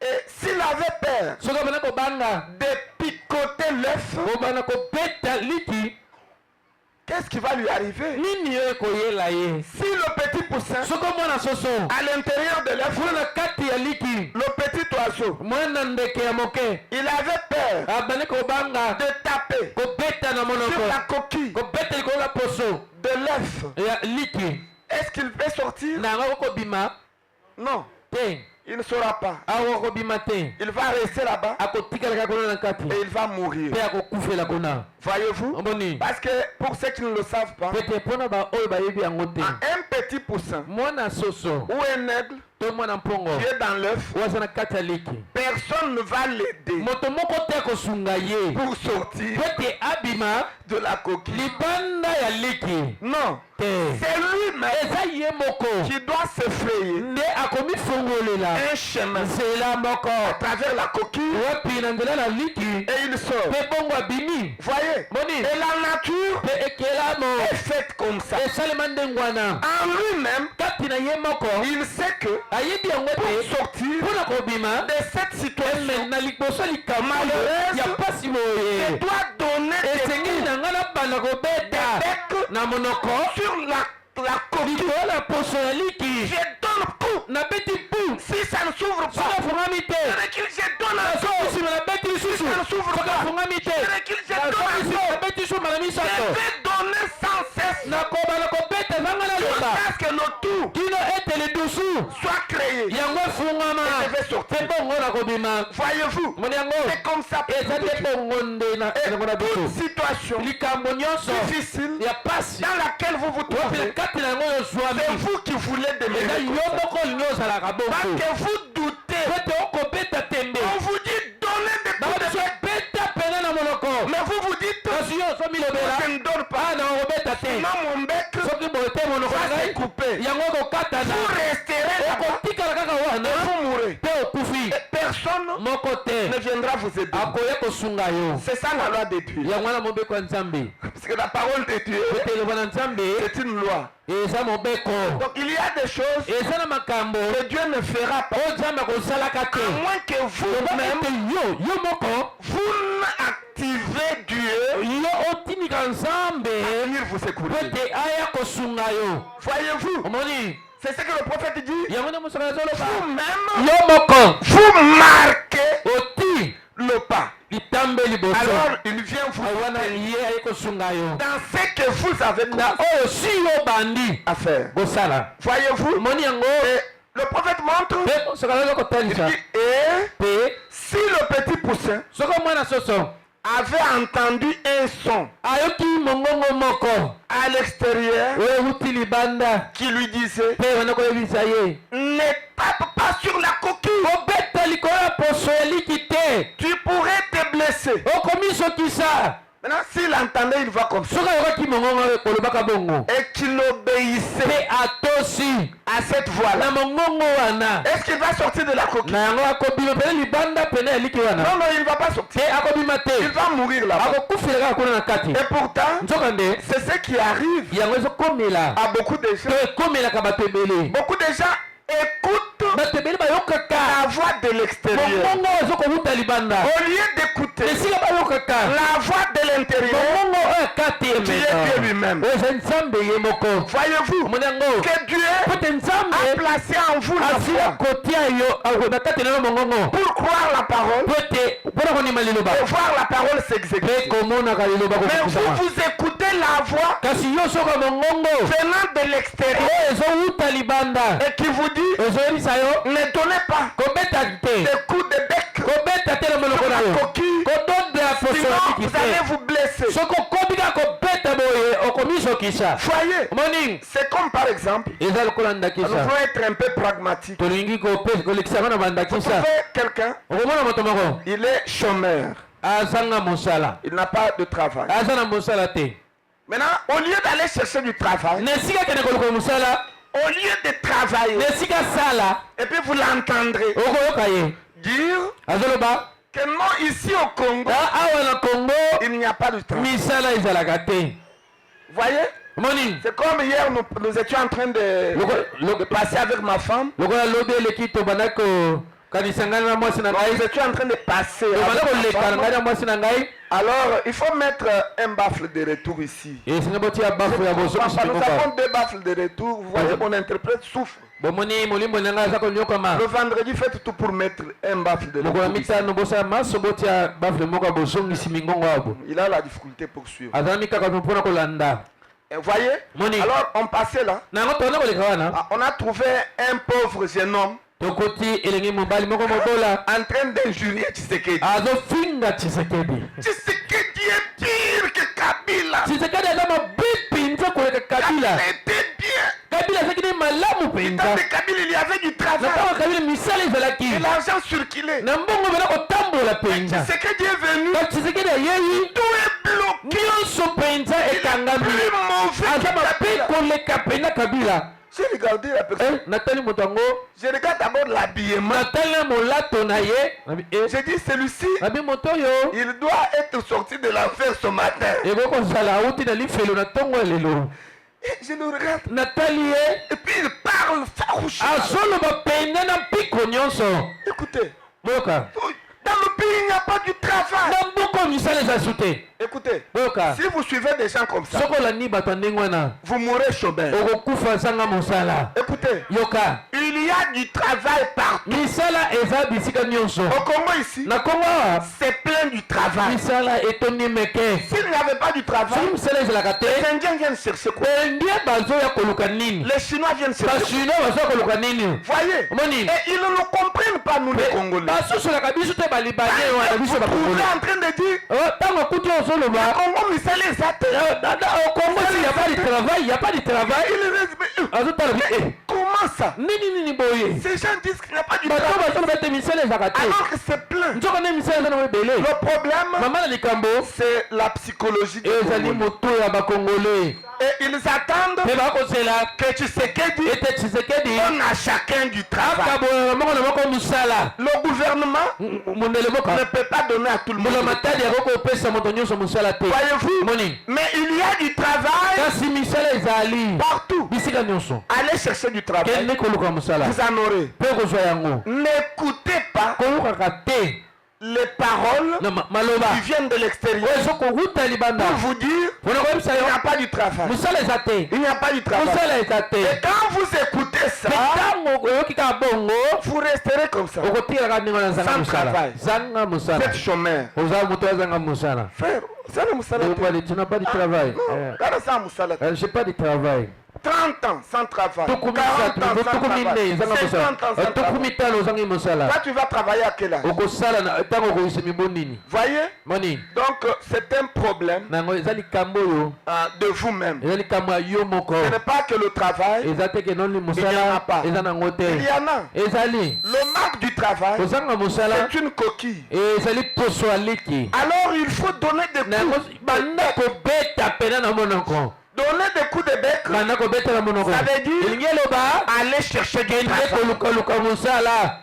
A: et s'il avait peur
B: soko abande kobanga
A: de picoter l'œuf,
B: kobanda kobeta liki
A: qu'est-ce qui va lui arriver?
B: nini oyo ekoyela ye.
A: Si le petit poussin,
B: soko mwana soso
A: à l'intérieur de l'œuf,
B: kuna na kati ya liki
A: le petit oiseau,
B: mwana ndeke ya moke
A: il avait peur
B: abande kobanga
A: de taper
B: kobeta na
A: sur
B: monoko
A: la coquille
B: kobeta likolo na poso
A: de l'œuf.
B: ya liki
A: Est-ce qu'il peut sortir?
B: na yango kobima
A: Non.
B: te.
A: Il ne saura pas.
B: awa akobima te
A: Il va rester là-bas
B: akotikalaka kuna na kati
A: et il va mourir.
B: mpe akokufela kuna
A: Voyez-vous?
B: omoni
A: Parce que pour ceux qui ne le savent pas,
B: pete mpona baoyo bayebi yango te
A: un petit poussin
B: mwana soso
A: ou un aigle
B: to mwana mpongo
A: qui est dans l'œuf,
B: oyo aza na kati ya liki
A: personne ne va l'aider
B: moto moko te akosunga ye
A: pour sortir
B: po ete abima
A: de la coquille.
B: libanda ya liki
A: Non,
B: te
A: c'est lui-même
B: eza ye moko
A: qui doit se frayer
B: nde akomifongolela
A: un chemin
B: nzela moko
A: à travers la coquille
B: wapi na nzela na liki
A: et il sort.
B: mpe bongo abimi
A: Voyez?
B: moni
A: Et la nature
B: mpe ekelamo
A: est faite comme ça.
B: esalema ndenge wana
A: En lui-même,
B: kati na ye moko
A: il sait que
B: ayebi yango
A: pour
B: te
A: sortir
B: mpona kobima
A: de cette situation,
B: eme na liboso likambo
A: malheureuse,
B: ya pasi
A: je
B: boye
A: dois donner des
B: esengeli na ngai nabanda kobeta
A: becs
B: na monoko
A: sur la coquille.
B: likolo na poso ya liki
A: Je donne coup.
B: nabeti pu
A: Si ça ne s'ouvre
B: soki
A: pas,
B: afungami te
A: je recule, je donne un saut.
B: nsima nabeti lisusu
A: Ça ne s'ouvre
B: soki
A: pas.
B: afungami te
A: Je recule, je donne un
B: nsima
A: saut.
B: nabeti lisusu mbala
A: Je
B: misato
A: vais donner sans cesse
B: nakobana kobeta ezanga na loba
A: jusqu'à ce que le tout
B: kino ete lidusu
A: soit créé.
B: yango efungama
A: Et je vais
B: mpe
A: sortir.
B: bongo nakobima
A: Voyez-vous,
B: moni yango
A: c'est comme ça pour
B: eza
A: tout
B: te
A: Dieu.
B: bongo nde nango na
A: Toute
B: biso
A: situation
B: likambo nyonso
A: difficile
B: ya pasi
A: dans laquelle vous vous
B: wapi
A: trouvez,
B: kati na yango oyo
A: c'est
B: zwami
A: vous qui voulez
B: eza
A: demeurer
B: yo
A: comme ça.
B: moko olingi ozalaka
A: Parce
B: bongo
A: que vous doutez.
B: ete okobeta tembe
A: On vous dit donnez des coups de
B: babiso
A: bec.
B: beta pene na monoko
A: Mais vous vous dites,
B: kasi yo ozomilobela
A: je ne donne pas.
B: na okobeta te
A: Sinon mon bec
B: soki boye te monoko na
A: va se
B: ngai
A: couper.
B: yango okokatana
A: Vous resterez là-bas
B: okotikala kaka
A: et
B: wana
A: vous mourrez.
B: mpe okufi
A: Et personne
B: moko
A: ne
B: te
A: viendra vous aider.
B: akoya kosunga yo
A: C'est ça la loi de Dieu.
B: yango wana mobeko ya nzambe
A: Parce que la parole de Dieu,
B: ete eloba na nzambe
A: c'est une loi.
B: eza mobeko
A: Donc il y a des choses
B: eza na makambo
A: que Dieu ne fera pas.
B: oyo nzambe akosalaka te
A: À moins que vous-même,
B: ete yo moko
A: vous n'activez Dieu
B: yo otinika nzambe
A: à venir vous
B: po
A: secourir.
B: ete aya kosunga yo
A: Voyez-vous,
B: omoni
A: c'est ce que le prophète dit.
B: yango nde mosaka azoloba
A: Vous-même,
B: yo moko
A: vous marquez
B: oti
A: le pas.
B: litambe liboso
A: Alors il vient vous
B: wana
A: soutenir
B: ye aye kosunga yo
A: dans ce que vous avez
B: na oyo si yo bandi
A: à faire.
B: kosala
A: Voyez-vous,
B: omoni yango
A: et le prophète montre,
B: mpe mosaka azo
A: il
B: kotalisa
A: dit, et
B: mpe
A: si le petit poussin
B: soki mwana soso
A: avait entendu un son
B: ayoki mongongo moko
A: à l'extérieur
B: oyo euti libanda
A: qui lui disait,
B: mpe wana koyebisa ye
A: ne tape pas sur la coquille,
B: kobeta likolo ya poso ya liki te
A: tu pourrais te blesser.
B: okomisokisa
A: Maintenant, s'il entendait une voix comme ça
B: soki ayokaki mongongo kolobaka bongo
A: et qu'il obéissait
B: mpe atosi
A: à cette voix-là,
B: na mongongo wana
A: est-ce qu'il va sortir de la coquille?
B: na yango akobima pene libanda pene ya liki wana
A: Non, non, il ne va pas sortir.
B: te akobima
A: Il
B: te
A: va mourir là-bas.
B: akokufela kaka kuna na kati
A: Et pourtant,
B: nzokande
A: c'est ce qui arrive
B: yango ezokomela
A: à beaucoup de gens.
B: to ekomelaka bato ebele
A: Beaucoup de gens écoutent
B: bato ebele bayokaka
A: la voix de l'extérieur.
B: mongongo ezokowuta libanda
A: Au lieu d'écouter
B: esika bayokaka
A: la voix de l'intérieur,
B: mongongo oyo akati
A: qui est Dieu lui-même.
B: oyo eza nzambe ye moko
A: Voyez-vous
B: omoni yango
A: que Dieu
B: po te
A: a
B: nzambe
A: placé en vous la
B: asila
A: foi
B: kotia yo na kati na yo mongongo
A: pour croire la parole
B: po ete mpona kondima liloba
A: et voir la parole
B: mpe
A: s'exécuter.
B: komonaka liloba
A: Mais
B: kokokisama
A: vous écoutez la voix
B: kasi yo soka mongongo
A: venant de l'extérieur
B: oyo ezowuta libanda
A: et qui vous dit,
B: ezoyebisa yo
A: ne donnez pas
B: kobeta te
A: des coups de bec
B: kobeta te na monoko
A: sur
B: na
A: la
B: yo
A: coquille,
B: kododela poso
A: sinon
B: ya liki
A: vous allez
B: te
A: vous blesser.
B: soki okomi kaka kobeta boye okomisokisa
A: Voyez,
B: omoni
A: c'est comme par exemple,
B: eza lokola
A: nous
B: ndakisa
A: voulons être un peu pragmatiques.
B: tolingi kolekisaka na
A: Vous
B: bandakisa
A: trouvez quelqu'un,
B: okomona moto moko
A: il est chômeur,
B: azanga mosala
A: il n'a pas de travail.
B: aza na mosala te
A: Maintenant, au lieu d'aller chercher du travail,
B: na esika kende koluka mosala
A: au lieu de travailler,
B: na esika sala
A: et puis vous l'entendrez
B: okoyoka ye
A: dire
B: azoloba
A: que non, ici au Congo,
B: awa na kongo
A: il n'y a pas de travail.
B: misala ezalaka te
A: Voyez,
B: omoni
A: c'est comme hier, nous étions en train de passer avec ma femme.
B: lokola lobi eleki tobanda kokanisa ngai na mwasi na
A: Nous
B: ngai
A: étions en train de passer
B: tobanda
A: avec ma
B: koleka na ngai
A: femme.
B: na mwasi na ngai
A: Alors, il faut mettre un baffle de retour ici.
B: esenga botia bafu ya bozokisi
A: Nous
B: mikoka
A: avons deux baffles de retour. Vous voyez, mon interprète souffre.
B: bomoni molimbo na ngai aza konyokama
A: Le vendredi, faites tout pour mettre un baffle de
B: mokola
A: retour ici.
B: mitano bosala maso botia bafule moko ya bozongisi mingongo abo
A: Il a la difficulté pour suivre.
B: azalami kaka mpona kolanda
A: Et vous voyez,
B: Moni.
A: alors on passait là.
B: nango tobanda koleka wana
A: On a trouvé un pauvre jeune homme
B: tokoti elengi mobali moko mobola
A: en train d'injurier Tshisekedi.
B: azofinga Tshisekedi.
A: Tshisekedi est pire que Kabila.
B: Tshisekedi aza mabe mpenza koleka Kabila.
A: C'était bien.
B: Kabila azalaki ne malamu
A: Dans
B: mpenza.
A: le Kabila, il y avait du
B: Na
A: travail.
B: ntango Kabila misala ezalaki
A: Et l'argent circulait.
B: na mbongo bana kotambola mpenza.
A: Tshisekedi est venu.
B: Kasi Tshisekedi ayei
A: Tout est bloqué.
B: nyonso mpenza ekangami.
A: Plus mauvais
B: Aza
A: que
B: mabe
A: Kabila.
B: koleka mpenza Kabila.
A: J'ai regardé la personne.
B: Natali moto yango
A: Je regarde d'abord l'habillement.
B: natali na molato na ye.
A: J'ai dit celui-ci,
B: Nabi moto oyo
A: il doit être sorti de l'enfer ce matin.
B: ekokozala auti na lifelo na ntongo ya lelo.
A: Et je le regarde.
B: natali ye
A: Et puis il parle farouchement.
B: azoloba mpenza na mpiko nyonso.
A: Écoutez,
B: boka
A: dans le pays, il n'y a pas du travail.
B: na mboka misala ezasu te.
A: Écoutez,
B: boka
A: si vous suivez des gens comme ça,
B: soki olandi bato ya ndenge wana
A: vous mourrez chômeur.
B: okokufa zanga mosala.
A: Écoutez,
B: yoka
A: il y a du travail partout.
B: misala eza bisika nyonso.
A: Au Congo ici,
B: na kongo awa
A: c'est plein du travail.
B: misala etondi meke.
A: S'il n'y avait pas du travail,
B: soki misala ezalaka te
A: les Indiens viennent chercher quoi?
B: indie bazoya koluka nini.
A: Les Chinois viennent chercher quoi?
B: bachino bazoya koluka nini.
A: Voyez?
B: omoni
A: Et ils ne nous comprennent pas, nous les Congolais.
B: basosolaka biso te balibane wana
A: Vous
B: biso
A: vous
B: bakongole.
A: trouvez en train de dire,
B: ntango akuti ozoloba
A: Congo, mais c'est les athées.
B: au Congo s'il n'y a pas de travail, il n'y a pas de travail. azotala bi
A: Comment ça?
B: nini boye
A: Ces gens disent qu'il n'y a pas du
B: bato
A: travail.
B: basoloba ete misala ezalaka te.
A: Alors que c'est plein.
B: nzoko nde misala eza na ebele.
A: Le problème,
B: mama na likambo
A: c'est la psychologie des
B: ezali
A: Congolais.
B: moto ya bakongole
A: Et ils attendent
B: mpe bakosela
A: que Tshisekedi
B: ete Tshisekedi
A: donne à chacun du travail.
B: akaboya moko na moko misala.
A: Le gouvernement
B: mondele
A: ne
B: boka
A: peut pas donner à tout le monde.
B: molamatadi akoko opesa moto nyonso mosala te.
A: Voyez-vous?
B: moni
A: Mais il y a du travail
B: kasi misala ezali
A: partout.
B: bisika nyonso.
A: Allez chercher du travail.
B: kende koluka mosala
A: Vous en aurez.
B: mpe kozwa yango.
A: N'écoutez pas
B: kolukaka te
A: les paroles
B: na maloba
A: qui viennent de l'extérieur
B: oyo sokokuta libanda
A: pour vous dire
B: mpona koyebisa
A: qu'il n'y a
B: yo
A: pas du travail.
B: mosala eza te.
A: Il n'y a pas du travail.
B: mosala eza te.
A: Et quand vous écoutez ça,
B: mpe ntango oyoki kaka bongo
A: vous resterez comme ça.
B: okotikaka ndenge wana zanga
A: Sans
B: mosala.
A: travail.
B: zanga
A: Vous
B: mosala
A: êtes chômeur.
B: oza moto azanga mosala.
A: Frère, ça ne me
B: Ndeko, tu n'as pas de travail.
A: Non, regarde ça, Moussala.
B: J'ai pas de travail.
A: 30 ans sans travail. 40
B: tukumi
A: ans sans travail. 50 ans sans travail.
B: mitano ozangi mosala.
A: Toi, tu vas travailler à quel âge?
B: okosala na ntango okoyisa miboni nini.
A: Voyez?
B: moni
A: Donc, c'est un problème
B: nango eza likambo oyo
A: de vous-même.
B: eza likambo ya yo moko.
A: Ce n'est pas que le travail,
B: eza te ke noni
A: Il y en a
B: mosala
A: pas.
B: eza nango te.
A: il y en a.
B: ezali
A: Le manque du travail,
B: kozanga mosala
A: c'est une coquille.
B: ezali poso ya leki.
A: Alors, il faut donner des
B: nango
A: coups.
B: banda kobeta pena na monoko.
A: Donner des coups de bec,
B: banda kobeta na monoko.
A: Ça veut dire-
B: elingi eloba
A: aller chercher du
B: kende
A: travail.
B: kolukaluka mosala.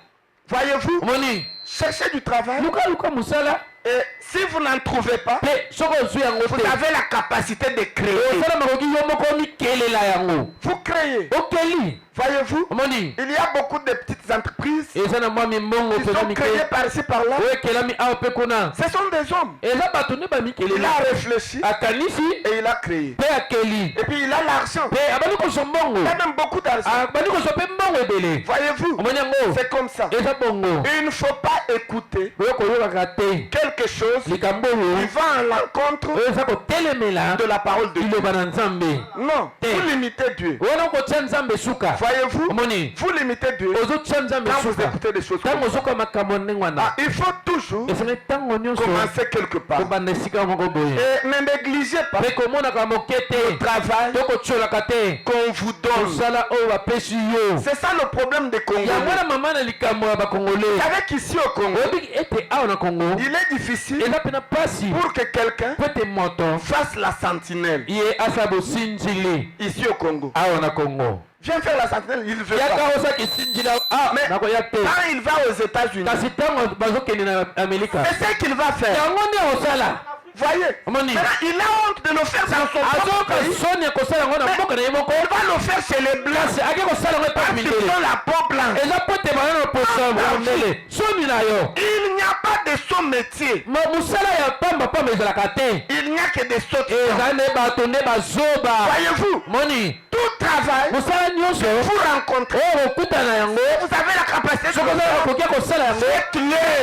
A: Voyez-vous?
B: moni
A: Cherchez du travail.
B: lukaluka mosala.
A: Et si vous n'en trouvez pas,
B: mpe soki ozwi yango
A: vous
B: te
A: avez la capacité de créer.
B: osala makoki yo moko omikelela yango.
A: Vous créez.
B: okeli
A: Voyez-vous?
B: omoni
A: Il y a beaucoup de petites entreprises
B: eza na mwa mimbongo
A: qui
B: mpenza
A: sont créées
B: mike
A: par-ci par-là.
B: oyo ekelami awa mpe kuna.
A: Ce sont des hommes.
B: eza bato nde
A: Il a
B: bamikelela
A: réfléchi
B: akanisi
A: et il a créé.
B: mpe akeli
A: Et puis il a l'argent.
B: mpe abandi kozwa mbongo.
A: Il a même beaucoup d'argent.
B: abandi kozwa mpe mbongo ebele.
A: Voyez-vous?
B: omoni yango
A: C'est comme ça.
B: eza bongo.
A: Il ne faut pas écouter
B: oyo koyokaka te
A: quelque chose
B: likambo
A: qui
B: oyo
A: va à l'encontre
B: oyo eza kotelemela
A: de la parole de Dieu.
B: liloba na nzambe.
A: Non, vous limitez Dieu.
B: wana kotia nzambe suka.
A: Voyez-vous?
B: omoni
A: Vous limitez Dieu
B: ozotia nzambe
A: quand vous
B: suka
A: écoutez des choses comme
B: ntango
A: ça.
B: ozoka makambo ndenge wana.
A: Il faut toujours
B: esengeli ntango nyonso
A: commencer quelque part.
B: kobanda esika moko boye.
A: Et ne négligez pas
B: mpe komonaka moke
A: le
B: te
A: travail
B: to kotiolaka te
A: qu'on vous donne.
B: kosala oyo bapesi yo.
A: C'est ça le problème des
B: yango
A: Congolais.
B: wana mama na likambo ya bakongole.
A: Vous savez qu'ici au Congo,
B: oyebi ete awa na kongo
A: il est difficile
B: eza mpena mpasi
A: pour que quelqu'un
B: po ete moto
A: fasse la sentinelle
B: ye asala bosinzili
A: ici au Congo.
B: awa na kongo.
A: Viens faire la sentinelle, il veut
B: yaka
A: pas.
B: osala kisinzili
A: Mais
B: nakoya te.
A: quand il va aux États-Unis,
B: kasi ntango bazokende na amerika
A: c'est ce qu'il va faire.
B: yango nde osala.
A: Voyez,
B: omoni
A: maintenant, il a honte de le faire dans son propre
B: azoka
A: pays.
B: soni ya kosala yango na mboka na ye moko.
A: Il va le faire chez les Blancs.
B: kasi ake kosala yango epai
A: Parce qu'ils
B: mindele
A: ont la peau blanche.
B: eza po ete bana na posa mondele soni na yo.
A: Il n'y a pas de son métier.
B: mosala ya pambapamba ezalaka te.
A: Il n'y a que des sauts.
B: eza nde bato nde bazoba.
A: Voyez-vous,
B: moni
A: tout travail,
B: mosala nyonso
A: vous rencontrez.
B: oyo okutana yango
A: Vous avez la capacité de
B: soki oza
A: le
B: okoki kosala yango
A: faire.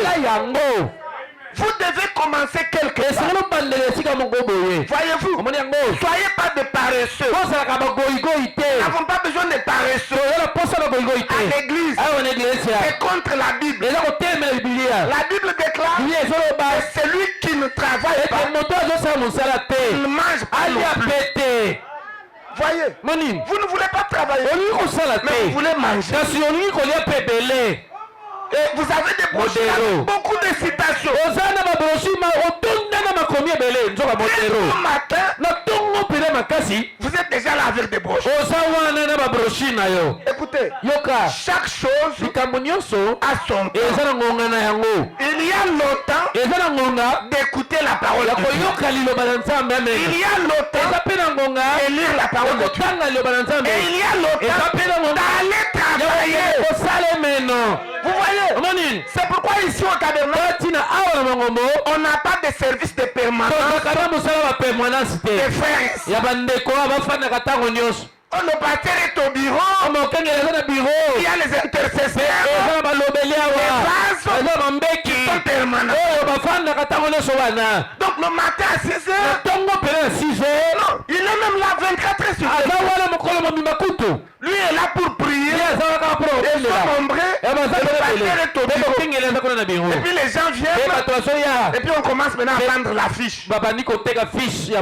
B: sala yango.
A: Vous devez commencer quelque part.
B: esengeli obandela esika moko boye.
A: Voyez-vous,
B: omoni yango
A: soyez pas des paresseux.
B: osalaka bagoyigoyi te.
A: Nous n'avons pas besoin de paresseux
B: toyala posa bagoyigoyi
A: à
B: te
A: l'église.
B: awa na eglise ecclesia
A: C'est contre la Bible.
B: eza kotelemela bibilia
A: La Bible déclare
B: bibilia ezoloba
A: que celui qui ne travaille
B: ete
A: pas,
B: moto azosala mosala
A: il ne
B: te
A: mange pas
B: alia
A: non plus.
B: pe te
A: Voyez,
B: monini
A: vous ne voulez pas travailler,
B: olingi kosala
A: mais vous
B: te
A: voulez manger.
B: kasi olingi kolia pe ebele
A: Et vous avez des brochures
B: Modéro.
A: avec beaucoup de citations.
B: oza na babroshima otonda na makomi ebele nzoka
A: Dès
B: modero
A: ce matin,
B: na ntongo mpena makasi
A: vous êtes déjà là avec des brochures.
B: oza wana na babroshi na yo
A: Écoutez,
B: yoka
A: chaque chose
B: likambo nyonso
A: a son temps.
B: eza na ngonga na yango
A: Il y a le temps
B: eza na ngonga
A: d'écouter la parole
B: ya
A: de Dieu.
B: koyoka liloba na nzambe
A: Il
B: amene
A: y a le
B: eza
A: temps
B: mpe na ngonga
A: de lire la
B: ya
A: parole de Dieu.
B: kotanga liloba na nzambe
A: Et il y a le
B: eza
A: temps
B: mpe na ngonga
A: d'aller travailler.
B: kosala emeno
A: Vous voyez,
B: omoni
A: c'est pourquoi ici au tabernacle,
B: katina awa na mangombo
A: on n'a pas de service de permanence
B: tozaka na mosala bapermanence
A: des
B: te
A: frères.
B: ya bandeko oyo bafandaka ntango nyonso
A: Le pasteur est au bureau,
B: omokengela eza na biro
A: il y a les intercesseurs
B: eza na balobeli awa eza na bambeki
A: qui sont permanents.
B: oyo bafandaka ntango nyonso wana
A: Donc le matin à 6
B: na
A: heures,
B: ntongo pene ya 6 heures
A: non, il est même là 24 heures sur 24.
B: aza wana mokolo mobimba kutu
A: Lui est là pour prier.
B: ye aza kaka mpona
A: Ils
B: kokengela
A: sont nombreux.
B: Eh ben, ça,
A: Et le
B: c'est
A: pasteur
B: la
A: est au bureau.
B: kokengela eza kuna na biro
A: Et puis les gens
B: e
A: viennent.
B: bato bazoya
A: Et puis on commence maintenant à vendre la fiche.
B: babandi koteka fiche ya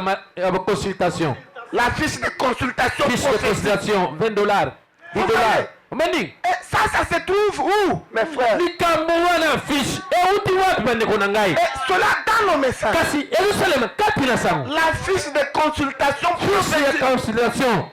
B: consultation
A: La fiche de consultation
B: fiche de
A: prophétique.
B: consultation 20 dollars 10 dollars omeni
A: Et ça se trouve où, mes frères?
B: likambo wana fiche euti wapi bandeko na ngai
A: Et cela dans le message.
B: kasi ezosalema kati na sango
A: La fiche de consultation
B: fiche ya
A: prophétique.
B: consultation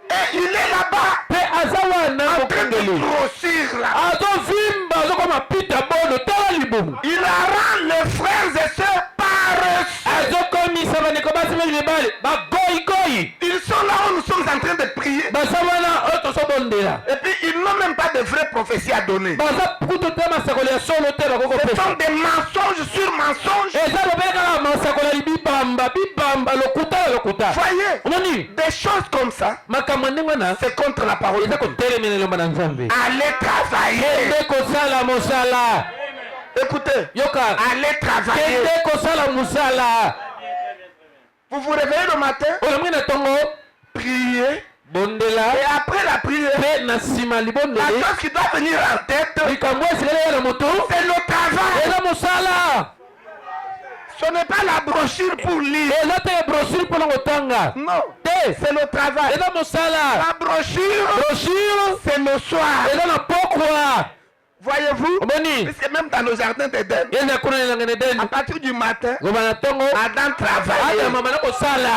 A: Et il est là-bas
B: mpe aza wana
A: en train de
B: mokengeli
A: grossir là.
B: azovimba azokoma pita bono tala libumu
A: Il rend les frères et sœurs paresseux.
B: azokomisa bandeko basi mingi mibale bagoyigoyi
A: Ils sont là où nous sommes en train de prier.
B: baza wana oyo tozobondela
A: Et puis ils n'ont même pas de vraies prophéties à donner.
B: baza kutu te masakoli ya solo te
A: Ce
B: bakokopesa
A: sont des mensonges sur mensonges.
B: eza lobele kaka masakolali bibamba lokuta ya lokuta
A: Voyez,
B: omoni
A: des choses comme ça,
B: makambo ndenge wana
A: c'est contre la parole de
B: eza
A: Dieu.
B: kotelemela elomba na nzambe
A: Allez travailler.
B: kende kosala mosala
A: Écoutez,
B: yoka
A: allez travailler.
B: kende kosala mosala
A: Vous vous réveillez le matin,
B: olamwi na ntongo
A: priez.
B: bondela
A: Et après la prière,
B: mpe na nsima
A: la
B: libondeli
A: chose qui doit venir en tête,
B: likambo esikali ya na moto
A: c'est le travail.
B: eza mosala
A: Ce n'est pas la brochure pour lire.
B: eza te brochure mpona kotanga
A: Non,
B: te
A: c'est le travail.
B: eza mosala
A: La brochure,
B: brochure
A: c'est le soir.
B: eza na pokwa
A: Voyez-vous,
B: omoni
A: c'est même dans le jardin d'Éden.
B: eza kuna elangene
A: À
B: deni
A: partir du matin,
B: ngoba na ntongo
A: Adam travaillait.
B: adama na kosala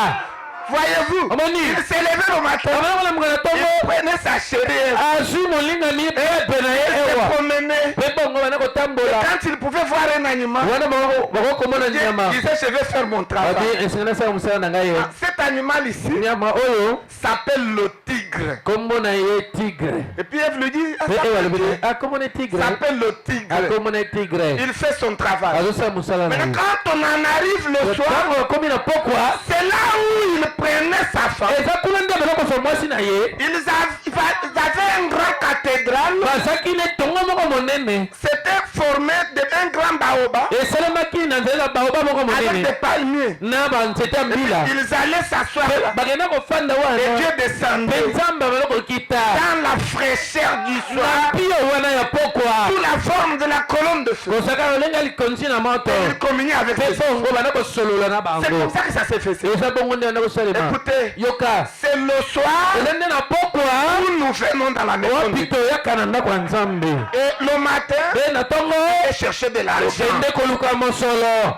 A: Voyez-vous,
B: omoni
A: il s'est levé le matin,
B: abana kolamuka na
A: il
B: ntongo
A: prenait sa chérie,
B: azwi molingami pepe na ye
A: il se
B: ewa
A: promenait.
B: mpe bongo bana kotambola
A: Quand il pouvait voir un animal,
B: wana bakokomona
A: il
B: nyama
A: disait je vais faire mon travail.
B: babi esengeli nasala mosala na ngai ye
A: Cet animal ici
B: nyama oyo
A: s'appelle le tigre.
B: kombo na ye tigre
A: Et puis Ève lui dit, ah,
B: mpe
A: ça
B: ewa
A: peut
B: lobi
A: dire.
B: akombo na tigre
A: S'appelle le tigre.
B: akombo na tigre
A: Il fait son travail.
B: azosala mosala na
A: Mais
B: ye
A: quand on en arrive le soir,
B: ntango akomi na pokwa
A: c'est là où il prenait sa femme.
B: eza kuna nde bazokofa mwasi na ye
A: Ils avaient un grand cathédrale.
B: bazaki ne tongo moko monene
A: C'était formé d'un grand baobab
B: esalemaki na nzela baoba moko
A: avec
B: monene
A: des palmiers.
B: na banzete ya
A: Et puis,
B: mbila
A: ils allaient s'asseoir là.
B: bagenda kofanda
A: Et
B: wana
A: Dieu
B: mpe
A: descendait
B: nzambe bazokokita
A: dans la fraîcheur du
B: na
A: soir
B: mpio wana ya pokwa
A: sous la forme de la colonne de feu.
B: kozaka lolenga likonzi na moto
A: Il communiait avec
B: mpe
A: les autres.
B: bongo banda kosolola na
A: C'est
B: bango
A: comme ça que ça s'est fait.
B: eza bongo nde banda kosalema
A: Écoutez,
B: yoka
A: c'est le soir
B: eza nde na pokwa
A: où nous venons dans la maison de
B: wapi
A: Dieu.
B: toyaka na ndako ya nzambe
A: Et le matin,
B: mpe na ntongo
A: et chercher de l'argent
B: okende koluka mosolo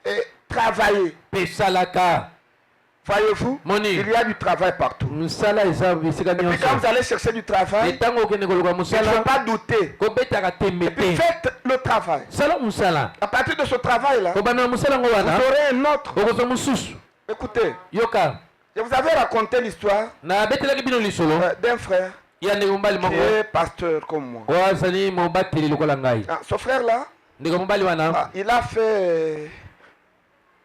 A: et travailler.
B: mpe salaka
A: Voyez-vous,
B: Moni.
A: il y a du travail partout.
B: mosala eza bisika
A: Et puis
B: nyonso
A: quand vous allez chercher du travail,
B: ntango okende koluka
A: il ne
B: mosala
A: faut pas douter.
B: kobetaka tembe
A: Et puis
B: te
A: faites le travail.
B: sala mosala
A: À partir de ce travail-là,
B: kobanda na mosala ngo
A: vous
B: wana
A: aurez un autre.
B: okozwa mosusu
A: Écoutez,
B: yoka
A: je vous avais raconté l'histoire
B: nabetelaki bino lisolo
A: d'un frère
B: ya ndeko mobali
A: qui
B: moko
A: est pasteur comme moi.
B: oyo azali mobateli lokola ngai
A: Ah, ce frère-là,
B: ndeko mobali wana
A: il a fait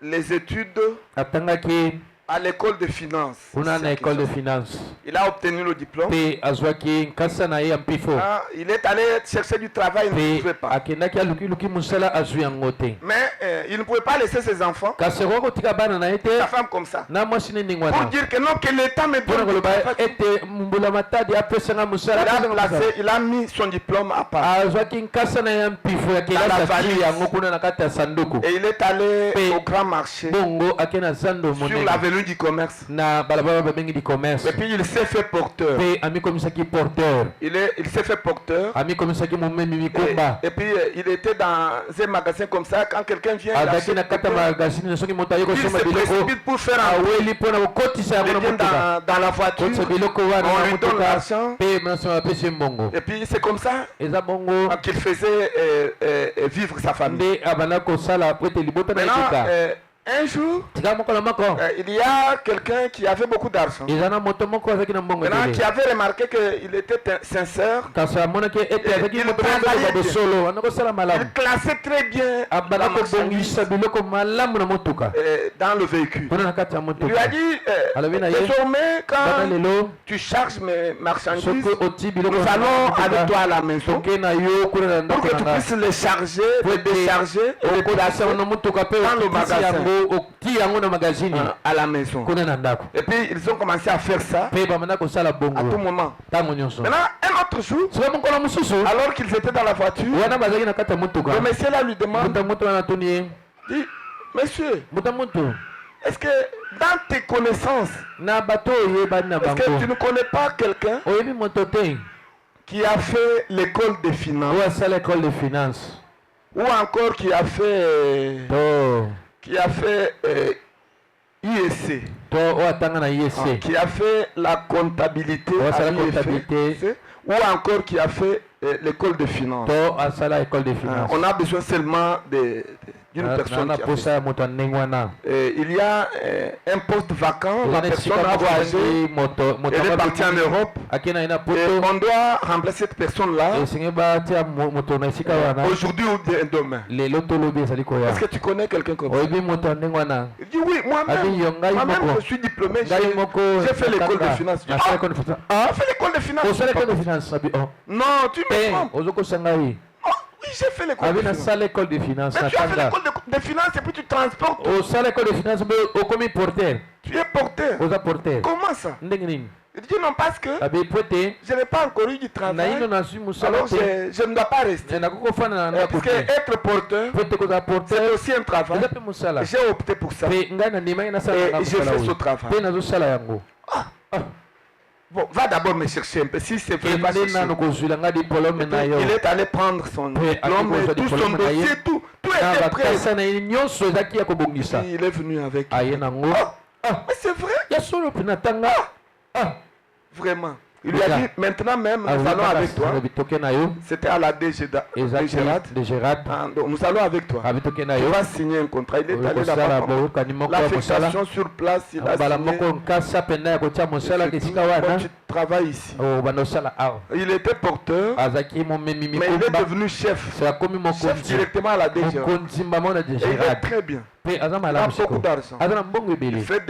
A: les études
B: atangaki
A: à l'école de finance.
B: kuna na école de finance
A: Il a obtenu le diplôme.
B: mpe azwaki nkasa na ye ya mpifo
A: Ah, il est allé chercher du travail, il ne
B: mpe
A: pouvait pas.
B: akendaki alukiluki mosala azwi yango te
A: Mais il ne pouvait pas laisser ses enfants,
B: kasi akoki kotika bana na ye te
A: sa femme comme ça.
B: na mwasi ne ndenge
A: Pour
B: wana
A: dire que non, que l'État me
B: mpona
A: donne du
B: koloba
A: travail.
B: ete abula matadi apesenga musala
A: il a mis son diplôme à part.
B: azwaki nkasa na ya mpifu ya kelasi yango kuna na kati ya sanduku
A: Et il est allé au grand marché
B: bongo ake na zando
A: sur
B: monene
A: l'avenue du commerce.
B: na balabala babengi di commerce
A: Et puis il s'est fait porteur.
B: pe amikomisaki porteur
A: Il s'est fait porteur.
B: amikomisaki momemi mikomba
A: Et puis il était dans un magasin comme ça. Quand quelqu'un vient, il
B: azaki na kati ya magasini soki moto aye
A: se
B: kosomba biloko
A: précipite pour faire un
B: aweli mpona kokotisa yango na motuka
A: dans la voiture.
B: kotisa biloko wana
A: On
B: na
A: lui donne
B: motuka
A: l'argent.
B: mpe nasima bapesi ye mbongo
A: Et puis c'est comme ça
B: eza bongo
A: qu'il faisait vivre sa famille.
B: nde abanda kosala po ete libota na
A: Maintenant,
B: ekeka
A: un jour,
B: tika moko na moko
A: il y a quelqu'un qui avait beaucoup d'argent.
B: eza na moto moko azalaki na mbongo
A: Maintenant, qui
B: ebele
A: avait remarqué qu'il était sincère.
B: kasi amonaki ete azalaki
A: il
B: moto
A: travaillait
B: azokoba
A: bien.
B: bosolo anda kosala malamu
A: Il classait très bien
B: abanda
A: la marchandise,
B: kobongisa biloko malamu na motuka
A: dans le véhicule.
B: mpona na kati ya
A: Il lui a
B: motuka
A: dit,
B: alobi na ye
A: désormais,
B: bana
A: quand
B: lelo
A: tu charges mes marchandises,
B: soki oti biloko
A: nous
B: na
A: allons
B: motuka,
A: avec toi à la maison
B: toke na yo kuna na
A: pour
B: ndako
A: que
B: na
A: tu
B: nga
A: puisses les charger, les décharger et les placer
B: okotisa na motuka mpe
A: dans le
B: okitisi
A: magasin.
B: yango oti yango na magazini
A: à la maison.
B: kuna na ndako
A: Et puis ils ont commencé à faire ça
B: mpe bamanda kosala
A: à tout
B: bongo
A: moment.
B: ntango nyonso
A: Maintenant, un autre jour,
B: soki mokolo mosusu
A: alors qu'ils étaient dans la voiture,
B: wana bazalaki na kati ya motuka
A: le monsieur là lui demande,
B: moto moto wana atuni ye
A: dit, monsieur,
B: moto moto
A: est-ce que dans tes connaissances,
B: na bato oyebani na
A: est-ce que tu
B: bango
A: ne connais pas quelqu'un
B: oyebi moto te
A: qui a fait l'école des finances
B: oyo asala école de finance
A: ou encore qui a fait IEC,
B: to oyo atanga na IEC
A: qui a fait la comptabilité
B: Ouais, c'est
A: à
B: la comptabilité.
A: IEC, ou encore qui a fait l'école des finances.
B: to asala école de finance
A: On a besoin seulement d'une personne
B: na
A: qui a fait
B: posa
A: ça.
B: ya moto ya ndenge wana
A: Il y a un poste vacant, la
B: eza na
A: personne
B: esika
A: a
B: moko
A: voyagé,
B: alingi moto
A: elle est partie en Europe,
B: akei na ye na
A: et
B: poto
A: on doit remplacer cette personne-là
B: esengi batia moto na esika wana
A: aujourd'hui ou bien demain.
B: lelo tolobi ezali koya
A: Est-ce que tu connais quelqu'un comme ça?
B: oyebi moto ya ndenge wana
A: Il dit oui,
B: Adi, yo, ngai
A: moi-même
B: moko.
A: je suis diplômé,
B: ngai moko
A: j'ai fait l'école de finance. Je dis,
B: asala
A: ah,
B: école de finance
A: tu as fait l'école de finance?
B: osala école de finance abi oh
A: Non, tu me trompes.
B: ozokosanga ye
A: Oh, oui, j'ai fait l'école
B: abi
A: de finance.
B: nasala école de finance
A: Mais tu as fait
B: natanga
A: l'école de finance et puis tu transportes.
B: osala école de finance mpe okomi porter
A: Tu es porteur.
B: oza porter
A: Comment ça?
B: ndenge nini
A: Il dit non, parce que
B: abi po ete
A: je n'ai pas encore eu du
B: na
A: travail.
B: ino nazwi mosala
A: Alors
B: te
A: je ne dois pas rester.
B: nakoki kofanda na ndako
A: Parce que
B: te
A: être porteur,
B: po ete kozala porter
A: c'est aussi un travail.
B: eza mpe mosala
A: J'ai opté pour ça.
B: mpe ngai nandimaki nasala
A: Et
B: nanga
A: je
B: mosala
A: fais ce
B: oyo
A: travail.
B: mpe nazosala yango
A: Bon, va d'abord me chercher un peu. Si c'est vrai, va
B: kende
A: chercher.
B: nano kozwila nga diplome na yo
A: Il est allé prendre son
B: Oui,
A: diplôme,
B: à
A: et
B: cause
A: tout
B: du
A: son
B: diplôme, d'ailleurs.
A: dossier, tout
B: na
A: était prêt.
B: bakasa na ye nyonso ezalaki ya kobongisa
A: Il est venu avec.
B: aye nango
A: Mais c'est vrai,
B: ya solo mpe natanga
A: vraiment. Il lui a dit, maintenant même, nous allons avec toi.
B: bitoke na yo
A: C'était à la DGRAD.
B: ezaki de gerard
A: Donc, nous allons avec toi.
B: abitoke na
A: Il
B: yo
A: va signer un contrat. Il est allé
B: okosala
A: là-bas.
B: boyokani moko ya mosala
A: L'affectation sur place, il a
B: mbala
A: signé.
B: moko nkasa mpenza ya kotia mosala esika
A: Quand
B: wana
A: tu travailles ici.
B: banda osala awa
A: Il était porteur,
B: azalaki momemi
A: mais il est
B: mikomba
A: devenu chef.
B: so akomi
A: Chef
B: mokonzi
A: directement à la DGRAD.
B: mokonzi mbama na de
A: Et il est
B: gerard
A: très bien.
B: mpe aza
A: Il a
B: malamu
A: beaucoup
B: siko
A: d'argent.
B: aza na mbongo
A: Il
B: ebele
A: fait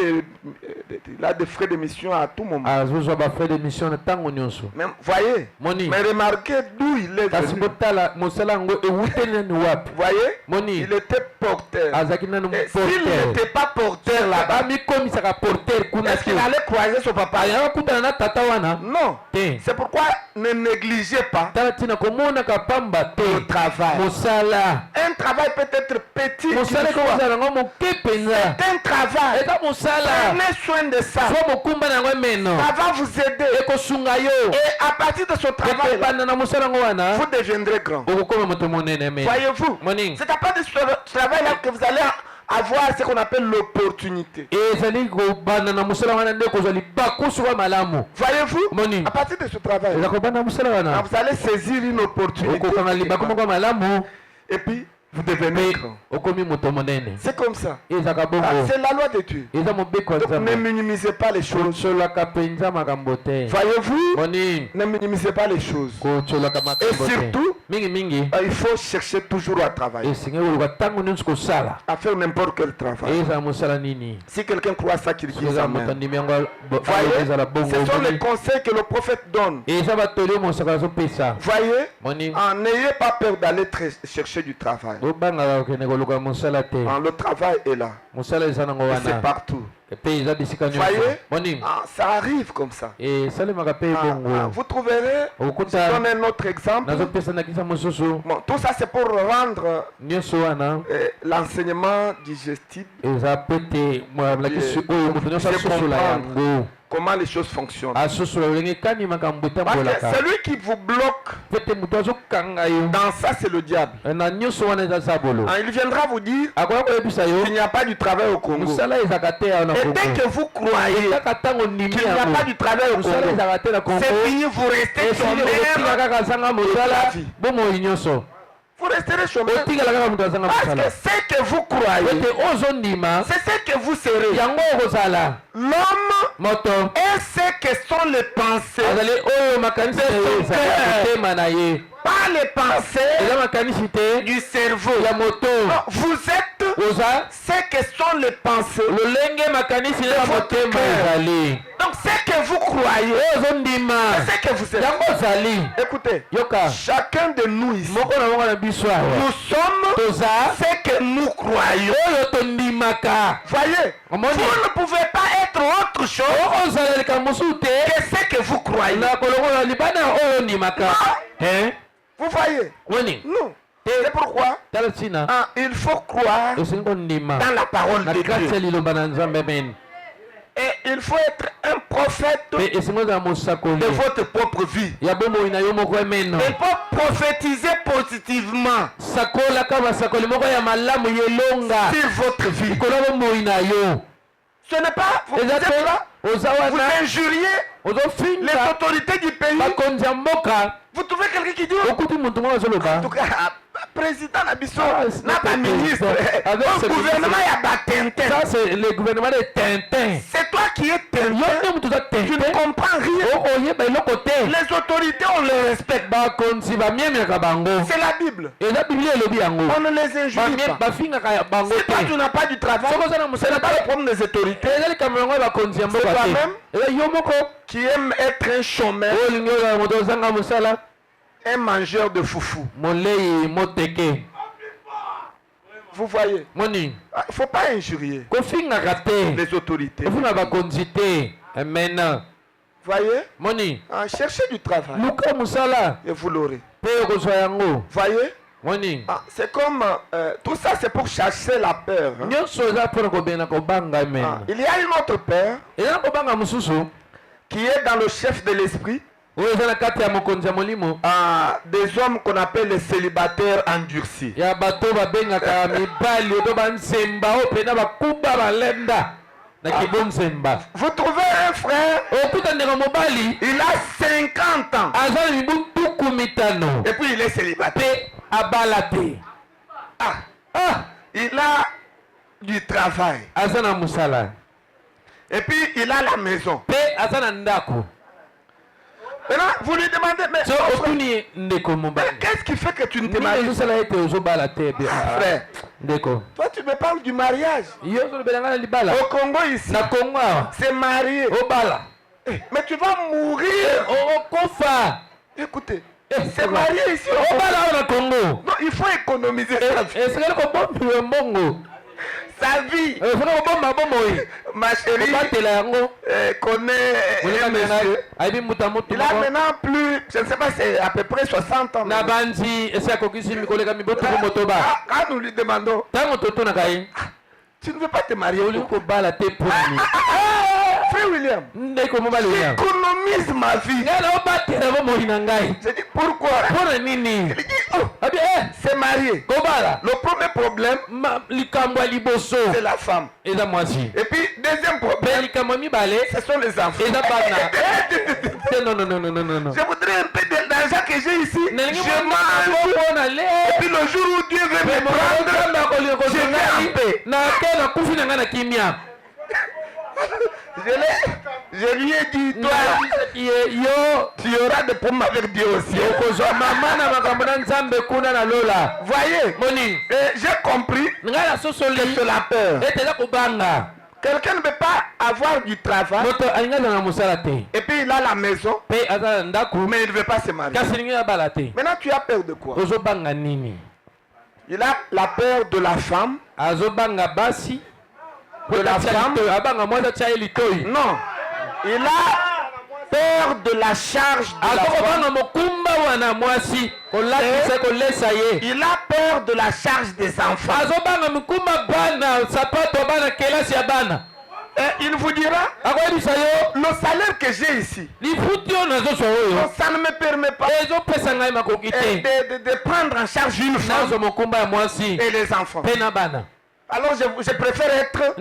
A: il a des frais de mission à tout moment.
B: azozwa bafrais de mission na ntango nyonso
A: Mais voyez,
B: moni
A: mais remarquez d'où il est
B: kasi
A: venu.
B: botala mosala yango ewuteli nani wapi
A: Voyez,
B: moni
A: il était porteur.
B: azalaki nanu
A: Et s'il
B: porter
A: n'était pas porteur là-bas,
B: amikomisaka porter kuna
A: est-ce
B: te
A: qu'il allait croiser son papa?
B: ayaka kutana na tata wana
A: Non.
B: te
A: C'est pourquoi ne négligez pas
B: tala ntina komonaka pamba
A: le
B: te
A: travail.
B: mosala
A: Un travail peut être petit.
B: mosala
A: qu'il soit.
B: ekozala yango moke mpenza
A: C'est un travail.
B: eza mosala
A: Prenez soin de ça.
B: so mokumba na yango emeno
A: Ça va vous aider.
B: ekosunga yo
A: Et à partir de ce travail,
B: ekobanda na mosala yango wana
A: vous deviendrez grand.
B: okokoma moto monene meno
A: Voyez-vous,
B: moni
A: c'est à partir de ce travail-là que vous allez avoir ce qu'on appelle l'opportunité.
B: ezali kobanda na mosala wana nde kozwa libakusu kwa malamu
A: Voyez-vous,
B: moni
A: à partir de ce travail,
B: eza kobanda na mosala wana
A: vous allez saisir une opportunité.
B: okokanga libaku moko ya malamu
A: Et puis, vous devenez
B: mpe
A: grand.
B: okomi moto monene
A: C'est comme ça.
B: ezaka bongo
A: C'est la loi de Dieu.
B: eza mobeko ya
A: Donc ne
B: nzambe
A: minimisez pas les choses.
B: kotsolaka mpenza makambo te
A: Voyez-vous,
B: moni
A: ne minimisez pas les choses.
B: kotsolaka
A: Et
B: makambo te
A: surtout,
B: mingimingi
A: il faut chercher toujours à travailler.
B: esengi koluka ntango nyonso kosala
A: À faire n'importe quel travail.
B: ezala mosala nini
A: Si quelqu'un croit ça, qu'il
B: soki
A: dise
B: eza moto
A: Amen.
B: andimi yango
A: Voyez,
B: ezala bongo
A: ce sont les
B: moni
A: conseils que le prophète donne.
B: eza batoli oyo mosaka azopesa
A: Voyez,
B: moni
A: n'ayez pas peur d'aller chercher du travail.
B: bobangaka kokende koluka mosala te
A: Le travail est là.
B: mosala eza nango
A: C'est
B: wana
A: partout. Voyez, ça arrive comme ça. Vous trouverez, je donne un autre exemple. Bon, tout ça c'est pour rendre l'enseignement digestif. Comment les choses fonctionnent. Parce que celui qui vous bloque dans ça, c'est le diable. Il viendra vous dire qu'il n'y a pas du travail au Congo. Et dès que vous croyez qu'il n'y a pas du travail au Congo, c'est fini, vous restez chômeur. Vous resterez chômeur. Parce que ce que vous croyez, c'est ce que vous serez. L'homme est ce que sont les pensées de son cœur. Pas les pensées du cerveau. Non, vous êtes ce que sont les pensées de votre cœur. Donc ce que vous croyez, c'est ce que vous êtes. Écoutez, chacun de nous ici, nous sommes ce que nous croyons. Voyez, vous ne pouvez pas être autre chose que ce que vous croyez. Vous voyez? Non. C'est pourquoi il faut croire dans la parole de Dieu. Et il faut être un prophète de votre propre vie. Il faut prophétiser positivement sur votre vie. Ce n'est pas, vous êtes là, vous injuriez les autorités du pays. Vous trouvez quelqu'un qui dit, en tout cas, président Nabiso, n'a pas ministre, le gouvernement a pas Tintin.
B: Ça c'est le gouvernement de Tintin.
A: C'est toi qui es Tintin. Tu ne comprends rien. Les autorités, on les respecte. C'est la Bible. On ne les injurie pas. Si toi tu n'as pas du travail, ce n'est pas le problème des autorités. C'est toi-même qui aime être un chômeur, un mangeur de foufou. Vous voyez, il ne faut pas injurier les autorités. Voyez, cherchez du travail et vous l'aurez. Voyez, c'est comme tout ça, c'est pour chasser la peur. Il y a une autre peur qui est dans le chef de l'esprit. Des hommes qu'on appelle les célibataires endurcis. Vous trouvez un frère, il a 50 ans et puis il est célibataire. Il a du travail et puis il a la maison. Maintenant, vous lui demandez, mais qu'est-ce qui fait que tu ne te maries pas? Frère, toi tu me parles du mariage. Au Congo ici, c'est marié. Mais tu vas mourir. Écoutez, c'est marié ici au Congo. Non, il faut économiser sa vie. Sa vie. Ma chérie connaît un monsieur. Il a maintenant plus, je ne sais pas, c'est à peu près 60 ans. Quand nous lui demandons, tu ne veux pas te marier? Frère William, j'économise ma vie. Je dis pourquoi? Il dit, c'est marié. Le premier problème, c'est la femme. Et puis, deuxième problème, ce sont les enfants. Je voudrais un peu d'argent que j'ai ici. Je mange. Et puis le jour où Dieu veut me prendre, je vais en paix. Je lui ai dit, toi, tu auras des problèmes avec Dieu aussi. Voyez, j'ai compris que c'est la peur. Quelqu'un ne peut pas avoir du travail et puis il a la maison, mais il ne veut pas se marier. Maintenant, tu as peur de quoi? Il a la peur de la femme. de la femme. Non. Il a peur de la charge de la femme. Il a peur de la charge des enfants. Et il vous dira, le salaire que j'ai ici, ça ne me permet pas de prendre en charge une femme et les enfants. Alors je préfère être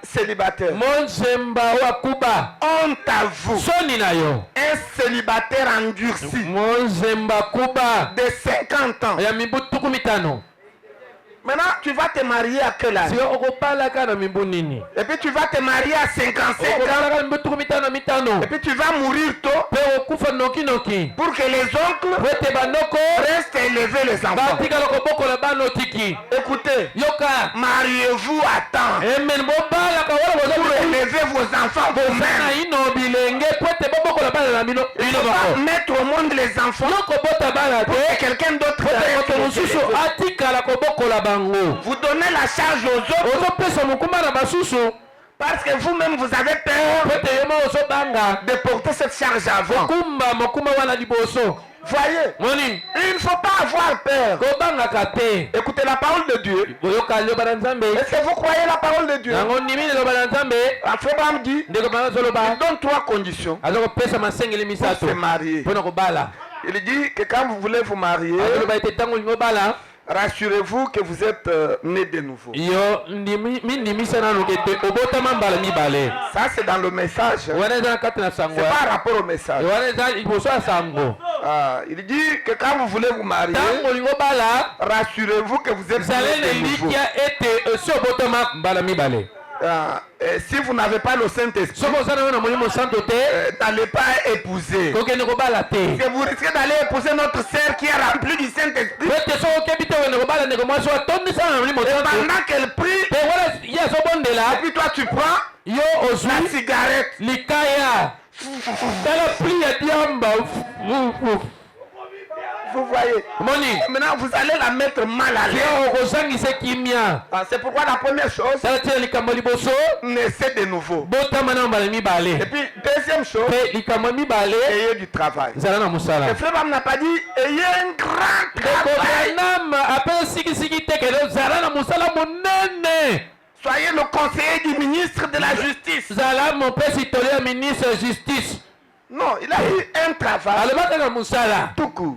A: célibataire. Honte à vous. Un célibataire endurci de 50 ans. Maintenant, tu vas te marier à quel âge? Et puis tu vas te marier à 55 ans. Et puis tu vas mourir tôt pour que les oncles restent élever les enfants. Écoutez, mariez-vous à temps pour élever vos enfants vous-même. Il ne faut pas mettre au monde les enfants pour que quelqu'un d'autre vous donnez la charge aux autres parce que vous-même vous avez peur de porter cette charge avant. Voyez, il ne faut pas avoir peur. Écoutez la parole de Dieu. Est-ce que vous croyez la parole de Dieu? Abraham dit, il donne 3 conditions pour se marier. Il dit que quand vous voulez vous marier, rassurez-vous que vous êtes né de nouveau. Ça c'est dans le message. C'est pas rapport au message. Il dit que quand vous voulez vous marier, rassurez-vous que vous êtes né de nouveau. Si vous n'avez pas le Saint-Esprit, n'allez pas épouser. Parce que vous risquez d'aller épouser notre sœur qui est remplie du Saint-Esprit. Pendant qu'elle prie, et puis toi tu prends la cigarette. Vous voyez. Maintenant, vous allez la mettre mal à l'aise. C'est pourquoi la première chose, naissez de nouveau. Et puis, deuxième chose, ayez du travail. Le frère Bam n'a pas dit, ayez un grand travail. Soyez le conseiller du ministre de la Justice. Non, il a eu un travail. Tout court.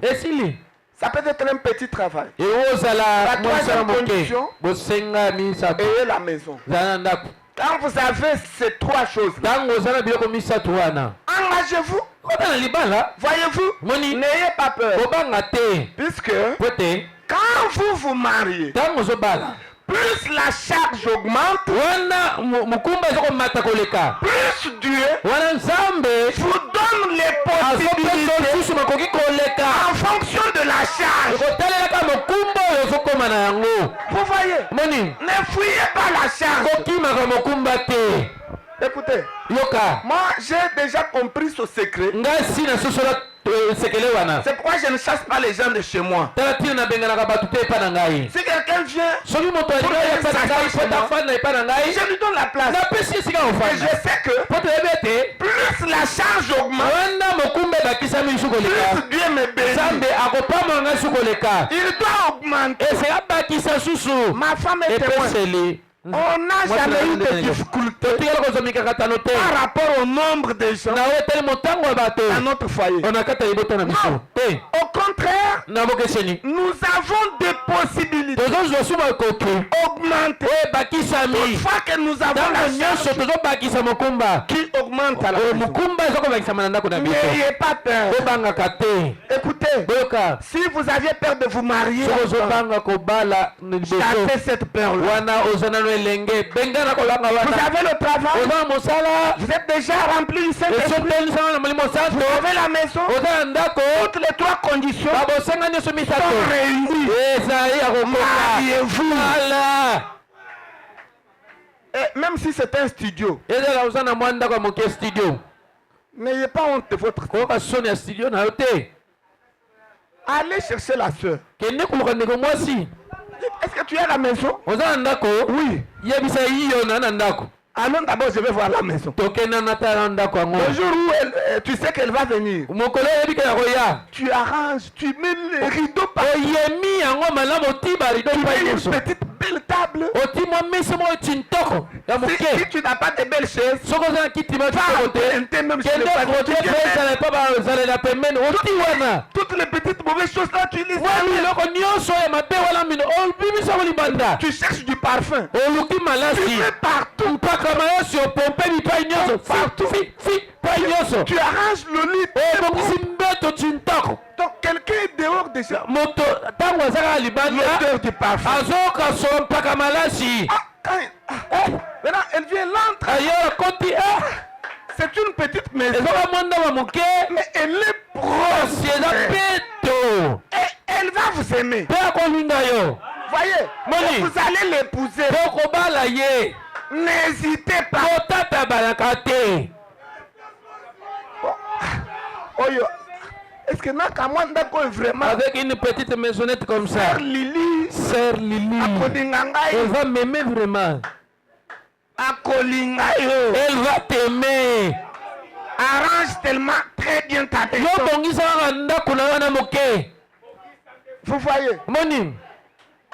A: Ça peut être un petit travail. La troisième condition, ayez la maison. Quand vous avez ces 3 choses-là, engagez-vous. Voyez-vous, n'ayez pas peur. Puisque quand vous vous mariez, plus la charge augmente, plus Dieu vous donne les possibilités en fonction de la charge. Vous voyez, ne fouillez pas la charge. Écoutez, moi j'ai déjà compris ce secret. C'est pourquoi je ne chasse pas les gens de chez moi. Si quelqu'un vient pour je lui donne la place. Et je sais que plus la charge augmente, plus Dieu me bénit. Il doit augmenter. Ma femme est témoin. On n'a jamais eu de difficultés par rapport au nombre de gens dans notre foyer. Non. Au contraire, nous avons des possibilités augmenter. Une fois que nous avons la chance qui augmente à la maison. N'ayez pas peur. Écoutez, si vous aviez peur de vous marier, chassez cette peur-là. Vous avez le travail, vous êtes déjà rempli du Saint-Esprit, vous avez la maison, toutes les 3 conditions sont réunies. Mariez-vous. Et même si c'est un studio, n'ayez pas honte de votre corps. Allez chercher la soeur. Est-ce que tu es à la maison?
B: oza na ndako
A: Oui.
B: yebisa iyo na ndako.
A: Alors d'abord, je vais voir la maison.
B: Tokenda na ta ndako yango.
A: Le jour où tu sais qu'elle va venir,
B: mokolo yebi ke yakoya.
A: tu arranges, tu mets les rideaux par
B: oyemi yango malamu otiba rideau
A: tu
B: pa
A: mets
B: nyonso.
A: une petite belle table.
B: otimwa mesa moko tintoko ya
A: Si
B: moke.
A: tu n'as pas de belles chaises,
B: soki oza na kiti ma kitoko te
A: même chez le
B: kende
A: patron,
B: kote
A: tu viens
B: mpe
A: mettre
B: ezala epa bazalela pembeni oti wana.
A: toutes les petites mauvaises choses là, tu les
B: wana
A: enlèves.
B: biloko nyonso ya mabe wana mino obimisa libanda.
A: Tu cherches du parfum.
B: oluki
A: Tu
B: malasi
A: mets partout.
B: mpaka malasi opompe bipai nyonso
A: Partout.
B: pai nyonso.
A: Tu arranges le lit.
B: obongisi mbeto tintoko.
A: Donc quelqu'un est dehors déjà.
B: moto ntango aza kaka libanda
A: L'odeur du parfum.
B: azoka solo mpaka malasi.
A: Maintenant, elle vient l'entre.
B: ayo akoti
A: C'est une petite maison.
B: ezaka mwanda wa moke
A: Mais elle est
B: kasi eza
A: proche.
B: peto
A: Et elle va vous aimer.
B: mpe akolinga yo.
A: Voyez,
B: Moni.
A: vous allez l'épouser.
B: mpo kobala ye
A: N'hésitez pas.
B: kotata balaka te.
A: Oyo. Est-ce que Nakamwa Ndako est vraiment
B: avec une petite maisonnette comme ça.
A: Sœur Lily?
B: Sœur Lily
A: Akolingangai.
B: elle va m'aimer vraiment.
A: Akolingayo.
B: Elle va t'aimer.
A: Arrange tellement très bien ta
B: yo
A: maison.
B: bongisa kaka ndako na wana moke.
A: Vous voyez,
B: moni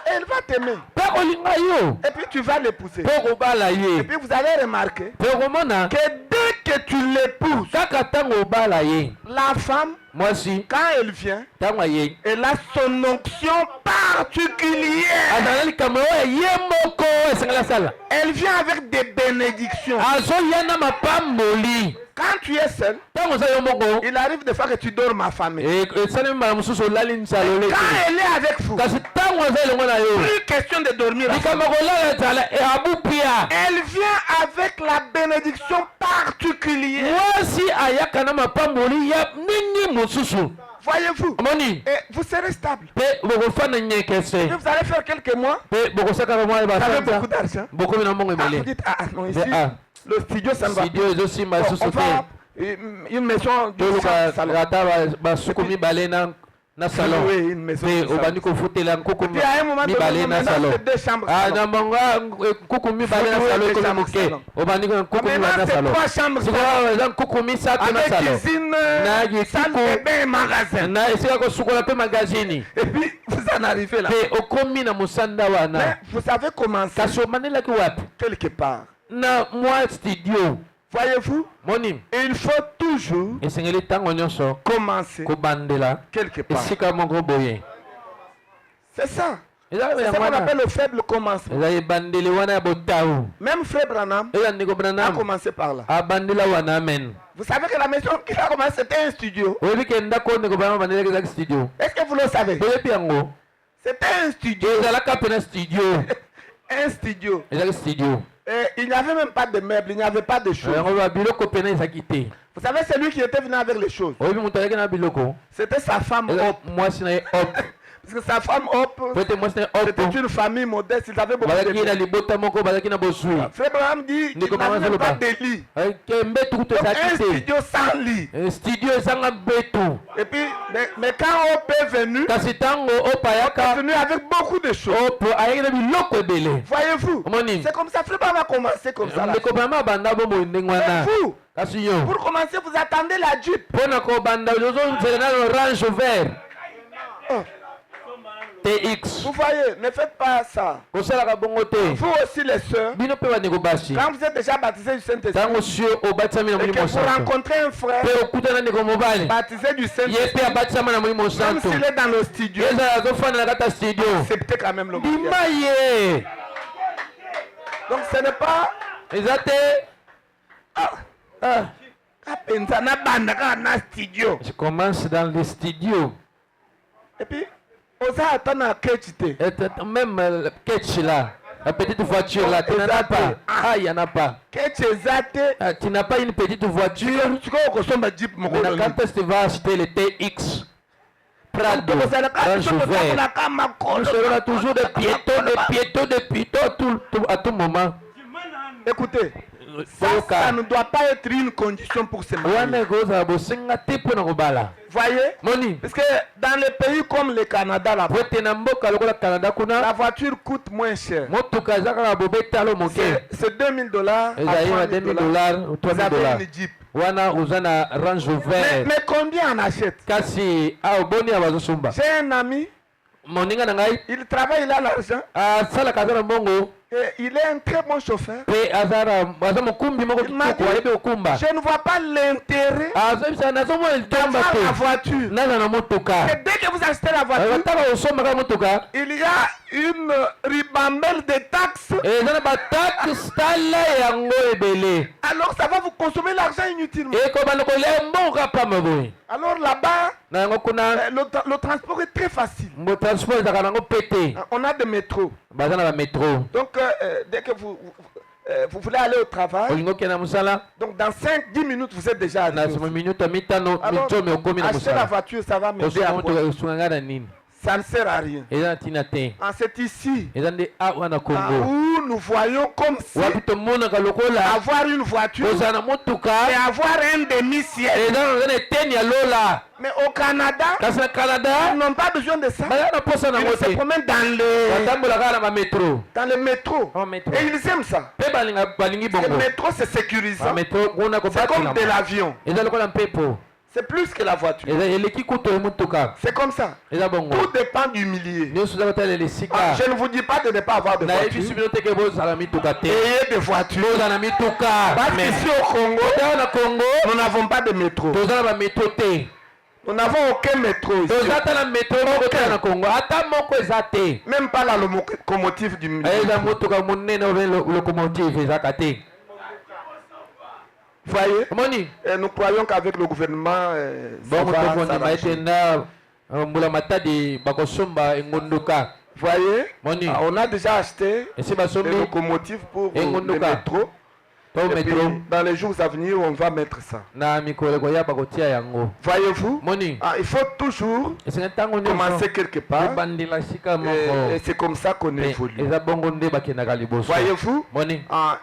A: elle va t'aimer.
B: mpe akolinga yo
A: Et puis tu vas l'épouser.
B: mpo kobala
A: Et
B: ye.
A: puis vous allez remarquer
B: mpe komona
A: que dès que tu l'épouses,
B: kaka ntango obala ye
A: la femme,
B: mwasi
A: quand elle vient,
B: ntango aye
A: elle a son onction particulière.
B: azala likambo oyo ye moko esengeli asala.
A: Elle vient avec des bénédictions.
B: azoya na mapamboli.
A: Quand tu es seul,
B: ntango oza yo moko
A: il arrive des fois que tu dors ma famille.
B: esalemi mbala mosusu olali nsalo
A: Quand
B: leki.
A: elle est avec vous,
B: kasi ntango aza elongo na yo
A: plus question de dormir.
B: likambo kolala ezala abupia.
A: Elle vient avec la bénédiction particulière.
B: mwasi ayaka na mapamboli ya ndenge mosusu.
A: Voyez-vous,
B: omoni
A: et vous serez stable.
B: mpe bokofanda nyekese
A: Et vous allez faire quelques mois,
B: mpe bokosakaka mwa
A: vous avez beaucoup
B: basanza
A: d'argent.
B: bokomi na mbongo
A: Ah, vous
B: ebele.
A: dites, ah non, ici,
B: Ah.
A: le studio, ça ne va
B: studio ezosimba
A: pas.
B: lisusu
A: On
B: te
A: va, une maison de
B: toluka
A: salon.
B: ata basuku mibale na salon
A: Oui, une maison
B: mpe
A: de salon.
B: obandi kofutela nkuku
A: Puis à un moment donné,
B: mibale na
A: maintenant,
B: salon.
A: c'est deux chambres. salon.
B: na bango nkuku mibale na
A: Futu
B: salon
A: ete
B: ekomi
A: chambres
B: moke
A: salon.
B: obandi nkuku
A: Maintenant,
B: mibale na
A: c'est
B: salon.
A: trois chambres. salon.
B: sikoyo eza nkuku misato na
A: Avec
B: salon
A: cuisine,
B: Na
A: salle
B: yekiko.
A: de bain et magasin.
B: na esika kosukola mpe magazini
A: Et puis, vous en arrivez là.
B: mpe okomi na mosanda
A: Mais
B: wana
A: vous savez comment ça,
B: kasi omandelaki wapi
A: quelque part.
B: na mwa studio.
A: Voyez-vous,
B: moni
A: il faut toujours
B: esengeli ntango nyonso
A: commencer
B: kobandela
A: quelque part.
B: esika moko boye.
A: C'est ça.
B: eza
A: C'est ça qu'on appelle le faible commencement.
B: eza ebandeli wana ya botau.
A: Même Frère Branham
B: eza ndeko
A: a
B: branam
A: commencé par là.
B: abandela wana amen.
A: Vous savez que la maison qu'il a commencé, c'était un studio.
B: oyebi ke ndako ndeko branam abandelaki ezaki studio.
A: Est-ce que vous le savez?
B: oyebi yango
A: C'était un studio.
B: ezalaka mpe na studio.
A: Un studio.
B: ezalaki studio
A: Et il n'y avait même pas de meubles, il n'y avait pas de choses.
B: yango babiloko pena ezalaki te.
A: Vous savez, c'est lui qui était venu avec les choses.
B: oyebi moto azalaki na biloko
A: C'était sa femme
B: eza
A: Hop.
B: mwasi na ye op
A: Parce que sa femme Hop,
B: po ete mwasi na ye op
A: c'était une famille modeste, ils avaient beaucoup
B: bazalaki
A: de
B: na libota moko bazalaki na bosui.
A: Frère Branham dit
B: Ndeko
A: qu'il n'avait
B: Branham
A: même pas
B: Zoloba.
A: de lit.
B: mbe tukutu
A: Donc un
B: ezalaki te.
A: studio sans lit.
B: studio ezanga mbetu.
A: Et puis, mais quand Hop est venu,
B: kasi ntango op
A: il est
B: ayaka
A: venu avec beaucoup de choses.
B: op ayaki na biloko ebele.
A: Voyez-vous,
B: Omoni.
A: c'est comme ça, Frère Branham a commencé comme ça. là.
B: ndeko brama abanda bomoi ndenge
A: Mais
B: wana.
A: vous,
B: kasi yo
A: pour commencer, vous attendez la Jeep.
B: mpo na kobanda ozonzela na orange vert
A: Oh,
B: tx
A: vous voyez, ne faites pas ça.
B: kosalaka bongo te.
A: Vous aussi, les sœurs,
B: bino mpe bandeko basi
A: quand vous êtes déjà baptisés du Saint-Esprit,
B: ntango sio obatisami na
A: et
B: molimo
A: que vous
B: santo
A: rencontrez un frère
B: mpe okutana ndeko mobali
A: baptisé du
B: ye
A: Saint-Esprit,
B: mpe abatisama na molimo
A: même
B: santo
A: s'il est dans le studio,
B: ezala azofanda na kati ya studio
A: acceptez quand même le mariage.
B: bima ye.
A: Donc ce n'est pas
B: eza te
A: kapenza na banda kaka na studio.
B: je commence dans le studio
A: Et puis, oza ata na kechi te.
B: et même ketch là la petite voiture là tu n'en as pas. Ah il y en a pas.
A: Kechi eza te.
B: Ah, tu n'as pas une petite voiture.
A: Sikoyo okosomba Jeep moko
B: Mais
A: loni.
B: quand est-ce que tu vas acheter le TX Prado,
A: Tokozalaka
B: Range
A: biso
B: Vert.
A: totambolaka
B: Nous serons là
A: makolo.
B: toujours des piétons à tout moment.
A: Écoutez, ça ne doit pas être une condition pour se marier. Voyez? Parce que dans les pays comme le Canada, la voiture coûte moins cher. C'est $2000 à $3000. Vous avez une Jeep. Mais combien on achète? J'ai un ami, il travaille, il a l'argent. Il est un très bon chauffeur. Il m'a dit, je ne vois pas l'intérêt d'avoir la voiture. Et dès que vous achetez la voiture, il y a une ribambelle de taxes. Alors ça va vous consommer l'argent inutilement. Alors là-bas, le transport est très facile. On a des métros. Donc dès que vous voulez aller au travail, donc dans 5-10 minutes vous êtes déjà arrivé. Alors, acheter la voiture, ça va m'aider à quoi? Ça ne sert à rien. C'est ici où nous voyons comme si avoir une voiture et avoir un demi-ciel. Mais au Canada, ils n'ont pas besoin de ça. Ils se promènent dans le métro. Et ils aiment ça. Le métro, c'est sécurisant. C'est comme de l'avion. C'est plus que la voiture. C'est comme ça. Tout dépend du milieu. Je ne vous dis pas de ne pas avoir de voiture. Ayez des voitures. Parce qu'ici au Congo, nous n'avons pas de métro. Nous n'avons aucun métro ici. Même pas la locomotive du milieu. Voyez, et nous croyons qu'avec le gouvernement, ça va s'arranger. Voyez, on a déjà acheté des locomotives pour le métro. Et puis, dans les jours à venir, on va mettre ça. Voyez-vous, il faut toujours commencer quelque part. Et c'est comme ça qu'on évolue. Voyez-vous,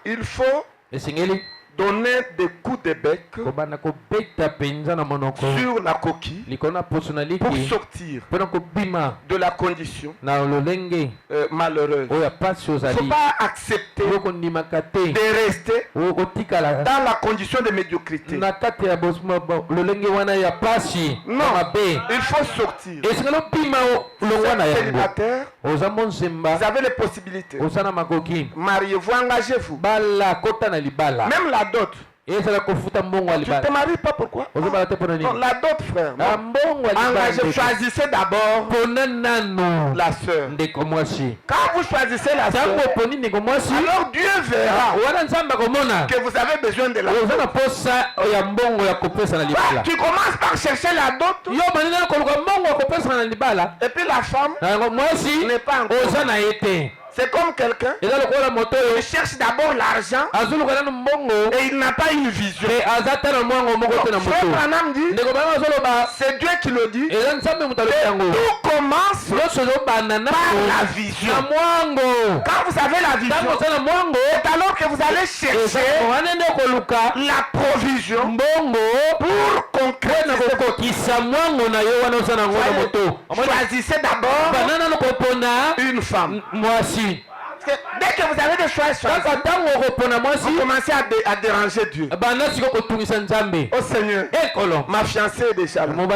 A: il faut donner des coups de bec sur la coquille pour sortir de la condition malheureuse. Il ne faut pas accepter de rester dans la condition de médiocrité. Non, il faut sortir. Célibataire, vous avez les possibilités. Mariez-vous, engagez-vous. Même la dot. Tu ne te maries pas, pourquoi? Non, la dot, frère. Choisissez d'abord la sœur. Quand vous choisissez la sœur, alors Dieu verra que vous avez besoin de la dot. Tu commences par chercher la dot. Et puis la femme n'est pas encore. C'est comme quelqu'un qui cherche d'abord l'argent et il n'a pas une vision. Frère Branham dit, c'est Dieu qui le dit, tout commence par la vision. Quand vous avez la vision, c'est alors que vous allez chercher la provision pour concrétiser. Choisissez d'abord une femme. Dès que vous avez des choix, vous commencez à déranger Dieu. Oh Seigneur, ma fiancée est déjà là. Ma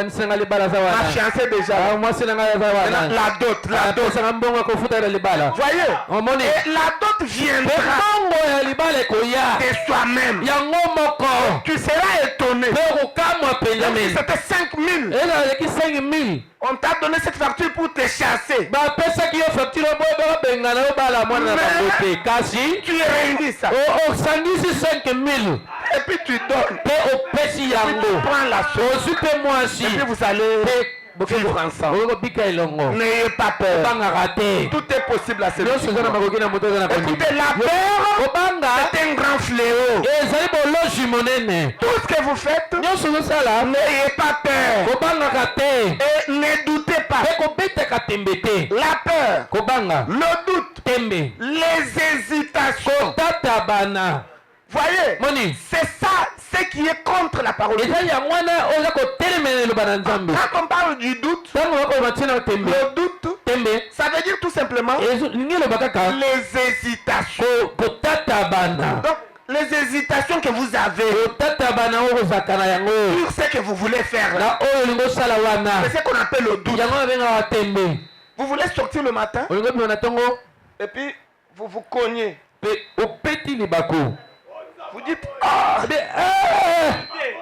A: fiancée est déjà là. La dot. Voyez, et la dot viendra de soi-même. Tu seras étonné. C'était 5000. On t'a donné cette facture pour te chasser. Tu réunis ça. Et puis tu donnes. Et puis tu prends la chose. Et puis vous allez vivre ensemble. N'ayez pas peur. Tout est possible à celui qui croit. Écoutez, la peur est un grand fléau. Tout ce que vous faites, n'ayez pas peur. Et ne doutez pas. La peur, le doute
B: tembe
A: les hésitations.
B: kotatabana
A: Voyez,
B: moni
A: c'est ça ce qui est contre la parole de Dieu.
B: eza yango wana oza kotelemela eloba na nzambe
A: Quand on parle du doute,
B: ntango bakoloba ntina tembe
A: le doute,
B: tembe
A: ça veut dire tout simplement
B: lingi eloba kaka
A: les hésitations.
B: kotatabana
A: Donc, les hésitations que vous avez
B: kotatabana oyo kozalaka na yango
A: sur ce que vous voulez faire,
B: na oyo olingi osala wana
A: c'est ce qu'on appelle le doute.
B: yango babengaka tembe
A: Vous voulez sortir le matin
B: olingi obima na ntongo
A: et puis vous vous cognez.
B: mpe opeti libako
A: Vous dites, ah,
B: Abe,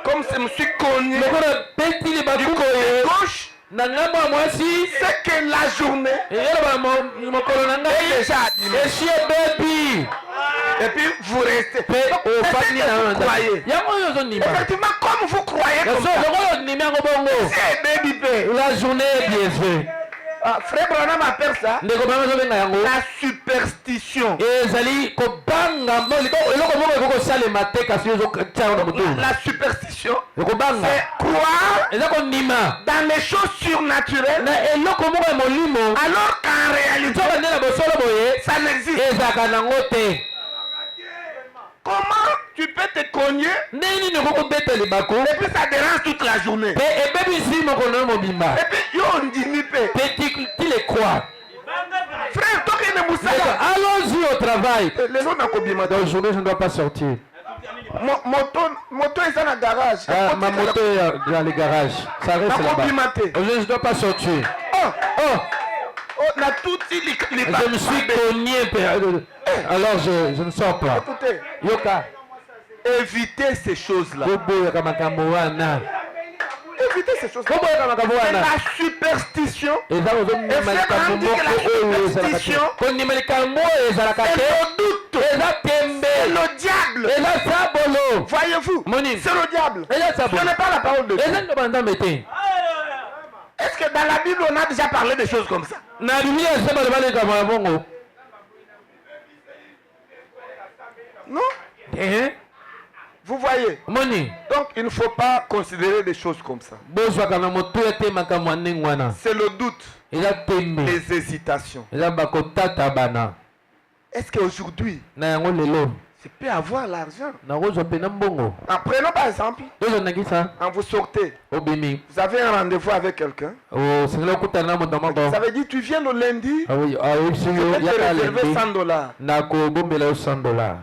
A: comme je me suis cogné
B: lokola peti
A: du
B: libako
A: côté gauche,
B: na ngambo ya mwasi
A: c'est que la journée
B: eloba mokolo na
A: est
B: ngai
A: déjà abîmée.
B: esi ebebi
A: Et puis vous restez.
B: mpe
A: Donc, c'est ce
B: ofandi na
A: que
B: yo
A: vous
B: na
A: croyez.
B: nzambe yango oyo ozondima
A: Effectivement, comme vous croyez comme
B: so
A: ça,
B: lokola ondimi yango bongo
A: c'est baby pay.
B: la journée ebiese
A: Ah, Frère Branham appelle ça
B: ndeko banga ezobenga yango
A: la superstition.
B: ezali kobanga eloko moko ekoki kosalema te kasi ozotiango na motu
A: La superstition,
B: ekobanga
A: c'est croire
B: eza kondima
A: dans les choses surnaturelles
B: na eloko moko ya molimo
A: alors qu'en réalité,
B: soka nde na bosolo boye
A: ça n'existe.
B: ezalaka nango te
A: Comment tu peux te cogner
B: ndenge nini okoki kobeta libako
A: et puis ça dérange toute la journée.
B: mpe ebebisi mokolo na yo mobimba
A: Et puis, yo, on dit ni paix.
B: mpe ti le croit
A: Frère, toi qui ne moussaka.
B: allons-y au travail
A: Les gens n'ont pas
B: dans journée je ne dois pas sortir
A: moto est dans le garage.
B: ah, ma moto est dans le garage ça reste là-bas aujourd'hui je ne dois pas sortir oh
A: On a tout dit les
B: je me suis cogné alors je ne sors pas
A: Écoutez,
B: yoka
A: évitez ces choses-là.
B: boboyaka makambo wana
A: Évitez ces choses-là.
B: boboyaka makambo
A: C'est
B: wana
A: la superstition.
B: eza kozondima likambo moko oyo ezalaka te kondima likambo oyo ezalaka
A: C'est
B: te
A: le doute.
B: eza tembe
A: C'est le diable.
B: eza sabolo
A: Voyez-vous,
B: Moni.
A: c'est le diable.
B: eza
A: Ce
B: sabolo
A: n'est pas la parole de Dieu.
B: eza liloba nzambe te
A: Est-ce que dans la Bible, on a déjà parlé de choses comme ça?
B: na biblia eza baloba likambo ya bongo
A: Non?
B: Eh?
A: Vous voyez?
B: moni
A: Donc, il ne faut pas considérer des choses comme ça.
B: bozwaka na motuya te makambo ya ndenge wana
A: C'est le doute,
B: eza tembe
A: les hésitations.
B: eza bakotata bana
A: Est-ce qu'aujourd'hui,
B: na yango lelo
A: je peux avoir l'argent?
B: nakozwa mpena mbongo
A: Prenons par exemple,
B: tozondakisa
A: quand vous sortez,
B: obimi
A: vous avez un rendez-vous avec quelqu'un.
B: osengeli okutana na moto moko
A: Ça veut dire tu viens le lundi,
B: ayebisi
A: je
B: yo
A: vais te
B: yaka
A: réserver
B: lendi
A: $100.
B: nakobombela yo $100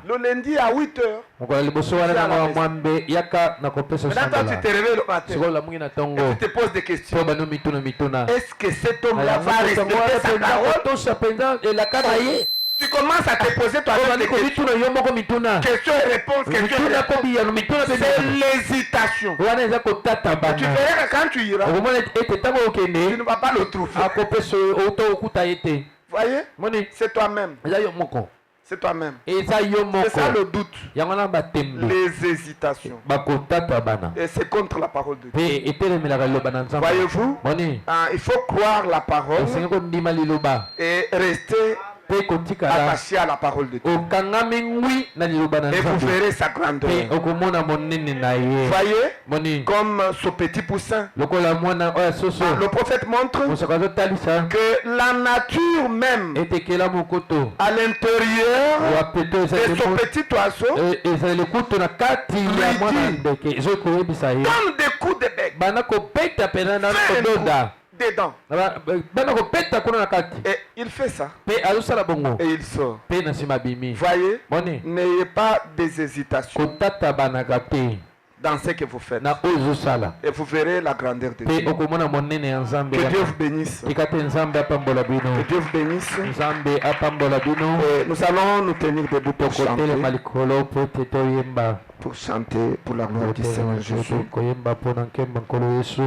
A: Le lundi à 8 heures.
B: mokola liboso wana nanga mwambe yaka nakopesa
A: Maintenant, toi, tu te
B: $100
A: réveilles le matin
B: sikoyo lamungi na
A: et
B: ntongo
A: tu te poses des questions.
B: po bano mituna
A: Est-ce que cet homme-là va respecter sa parole?
B: tosa mpenza elaka na ye
A: Tu commences à te poser toi-même
B: obandi
A: des questions.
B: komituna yo moko mituna
A: Questions et réponses, questions et
B: mituna
A: réponses.
B: mpo biyano mituna mpe
A: C'est
B: biyano.
A: l'hésitation.
B: wana eza kotata
A: Tu
B: bana
A: verras que quand tu iras,
B: okomona ete ntango
A: tu
B: okende
A: ne vas pas le trouver.
B: akopesa outa okuta ye te
A: Voyez?
B: moni
A: C'est toi-même.
B: eza yo moko
A: C'est toi-même.
B: eza yo
A: C'est ça
B: moko
A: le doute.
B: yango wana batembe
A: Les hésitations.
B: bakotata bana
A: Et c'est contre la parole de Dieu.
B: mpe etelemelaka liloba na nzambe
A: Voyez-vous?
B: moni
A: Il faut croire la parole
B: osengi kondima liloba
A: et rester
B: mpe kotikala
A: attaché à la parole de Dieu.
B: okangami ngwi na liloba na
A: Et vous
B: nzambe
A: verrez sa grandeur.
B: mpe okomona monene na ye
A: Voyez?
B: moni
A: Comme ce petit poussin.
B: lokola mwana oyo soso
A: Le prophète montre
B: mosaka azotalisa
A: que la nature même
B: etekela mokoto
A: à l'intérieur
B: wapeto
A: de ce petit oiseau
B: ezali kutu na kati ya mwana ndeke ezoki koyebisa ye
A: donne des coups de bec
B: bana kobeta pena na
A: Fais un
B: kododa
A: dedans.
B: bana kobeta kuna na kati
A: Et il fait ça.
B: mpe azosala bongo
A: Et il sort.
B: mpe na nsima bimi
A: Voyez?
B: moni
A: N'ayez pas des hésitations
B: kotata banaka te
A: dans ce que vous faites.
B: na oyo ezosala
A: Et vous verrez la grandeur de
B: mpe
A: Dieu.
B: okomona monene ya nzambe
A: Que Dieu vous bénisse.
B: tika te nzambe apambola bino
A: Que Dieu vous bénisse.
B: nzambe apambola bino
A: Et nous allons nous tenir debout pour
B: tokotelema
A: chanter.
B: likolo po ete toyemba
A: Pour chanter pour la gloire du Seigneur Jésus.
B: koyemba mpo na nkemba nkolo yesu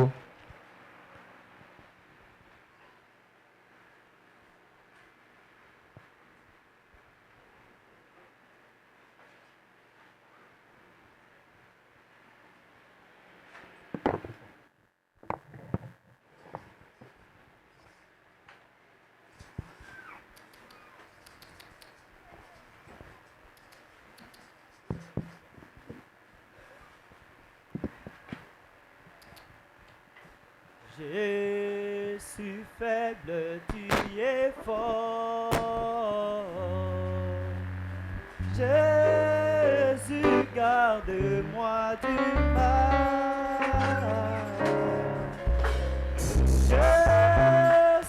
C: Je suis faible, tu es fort. Jésus, garde-moi du mal. Je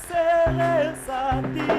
C: serai satisfait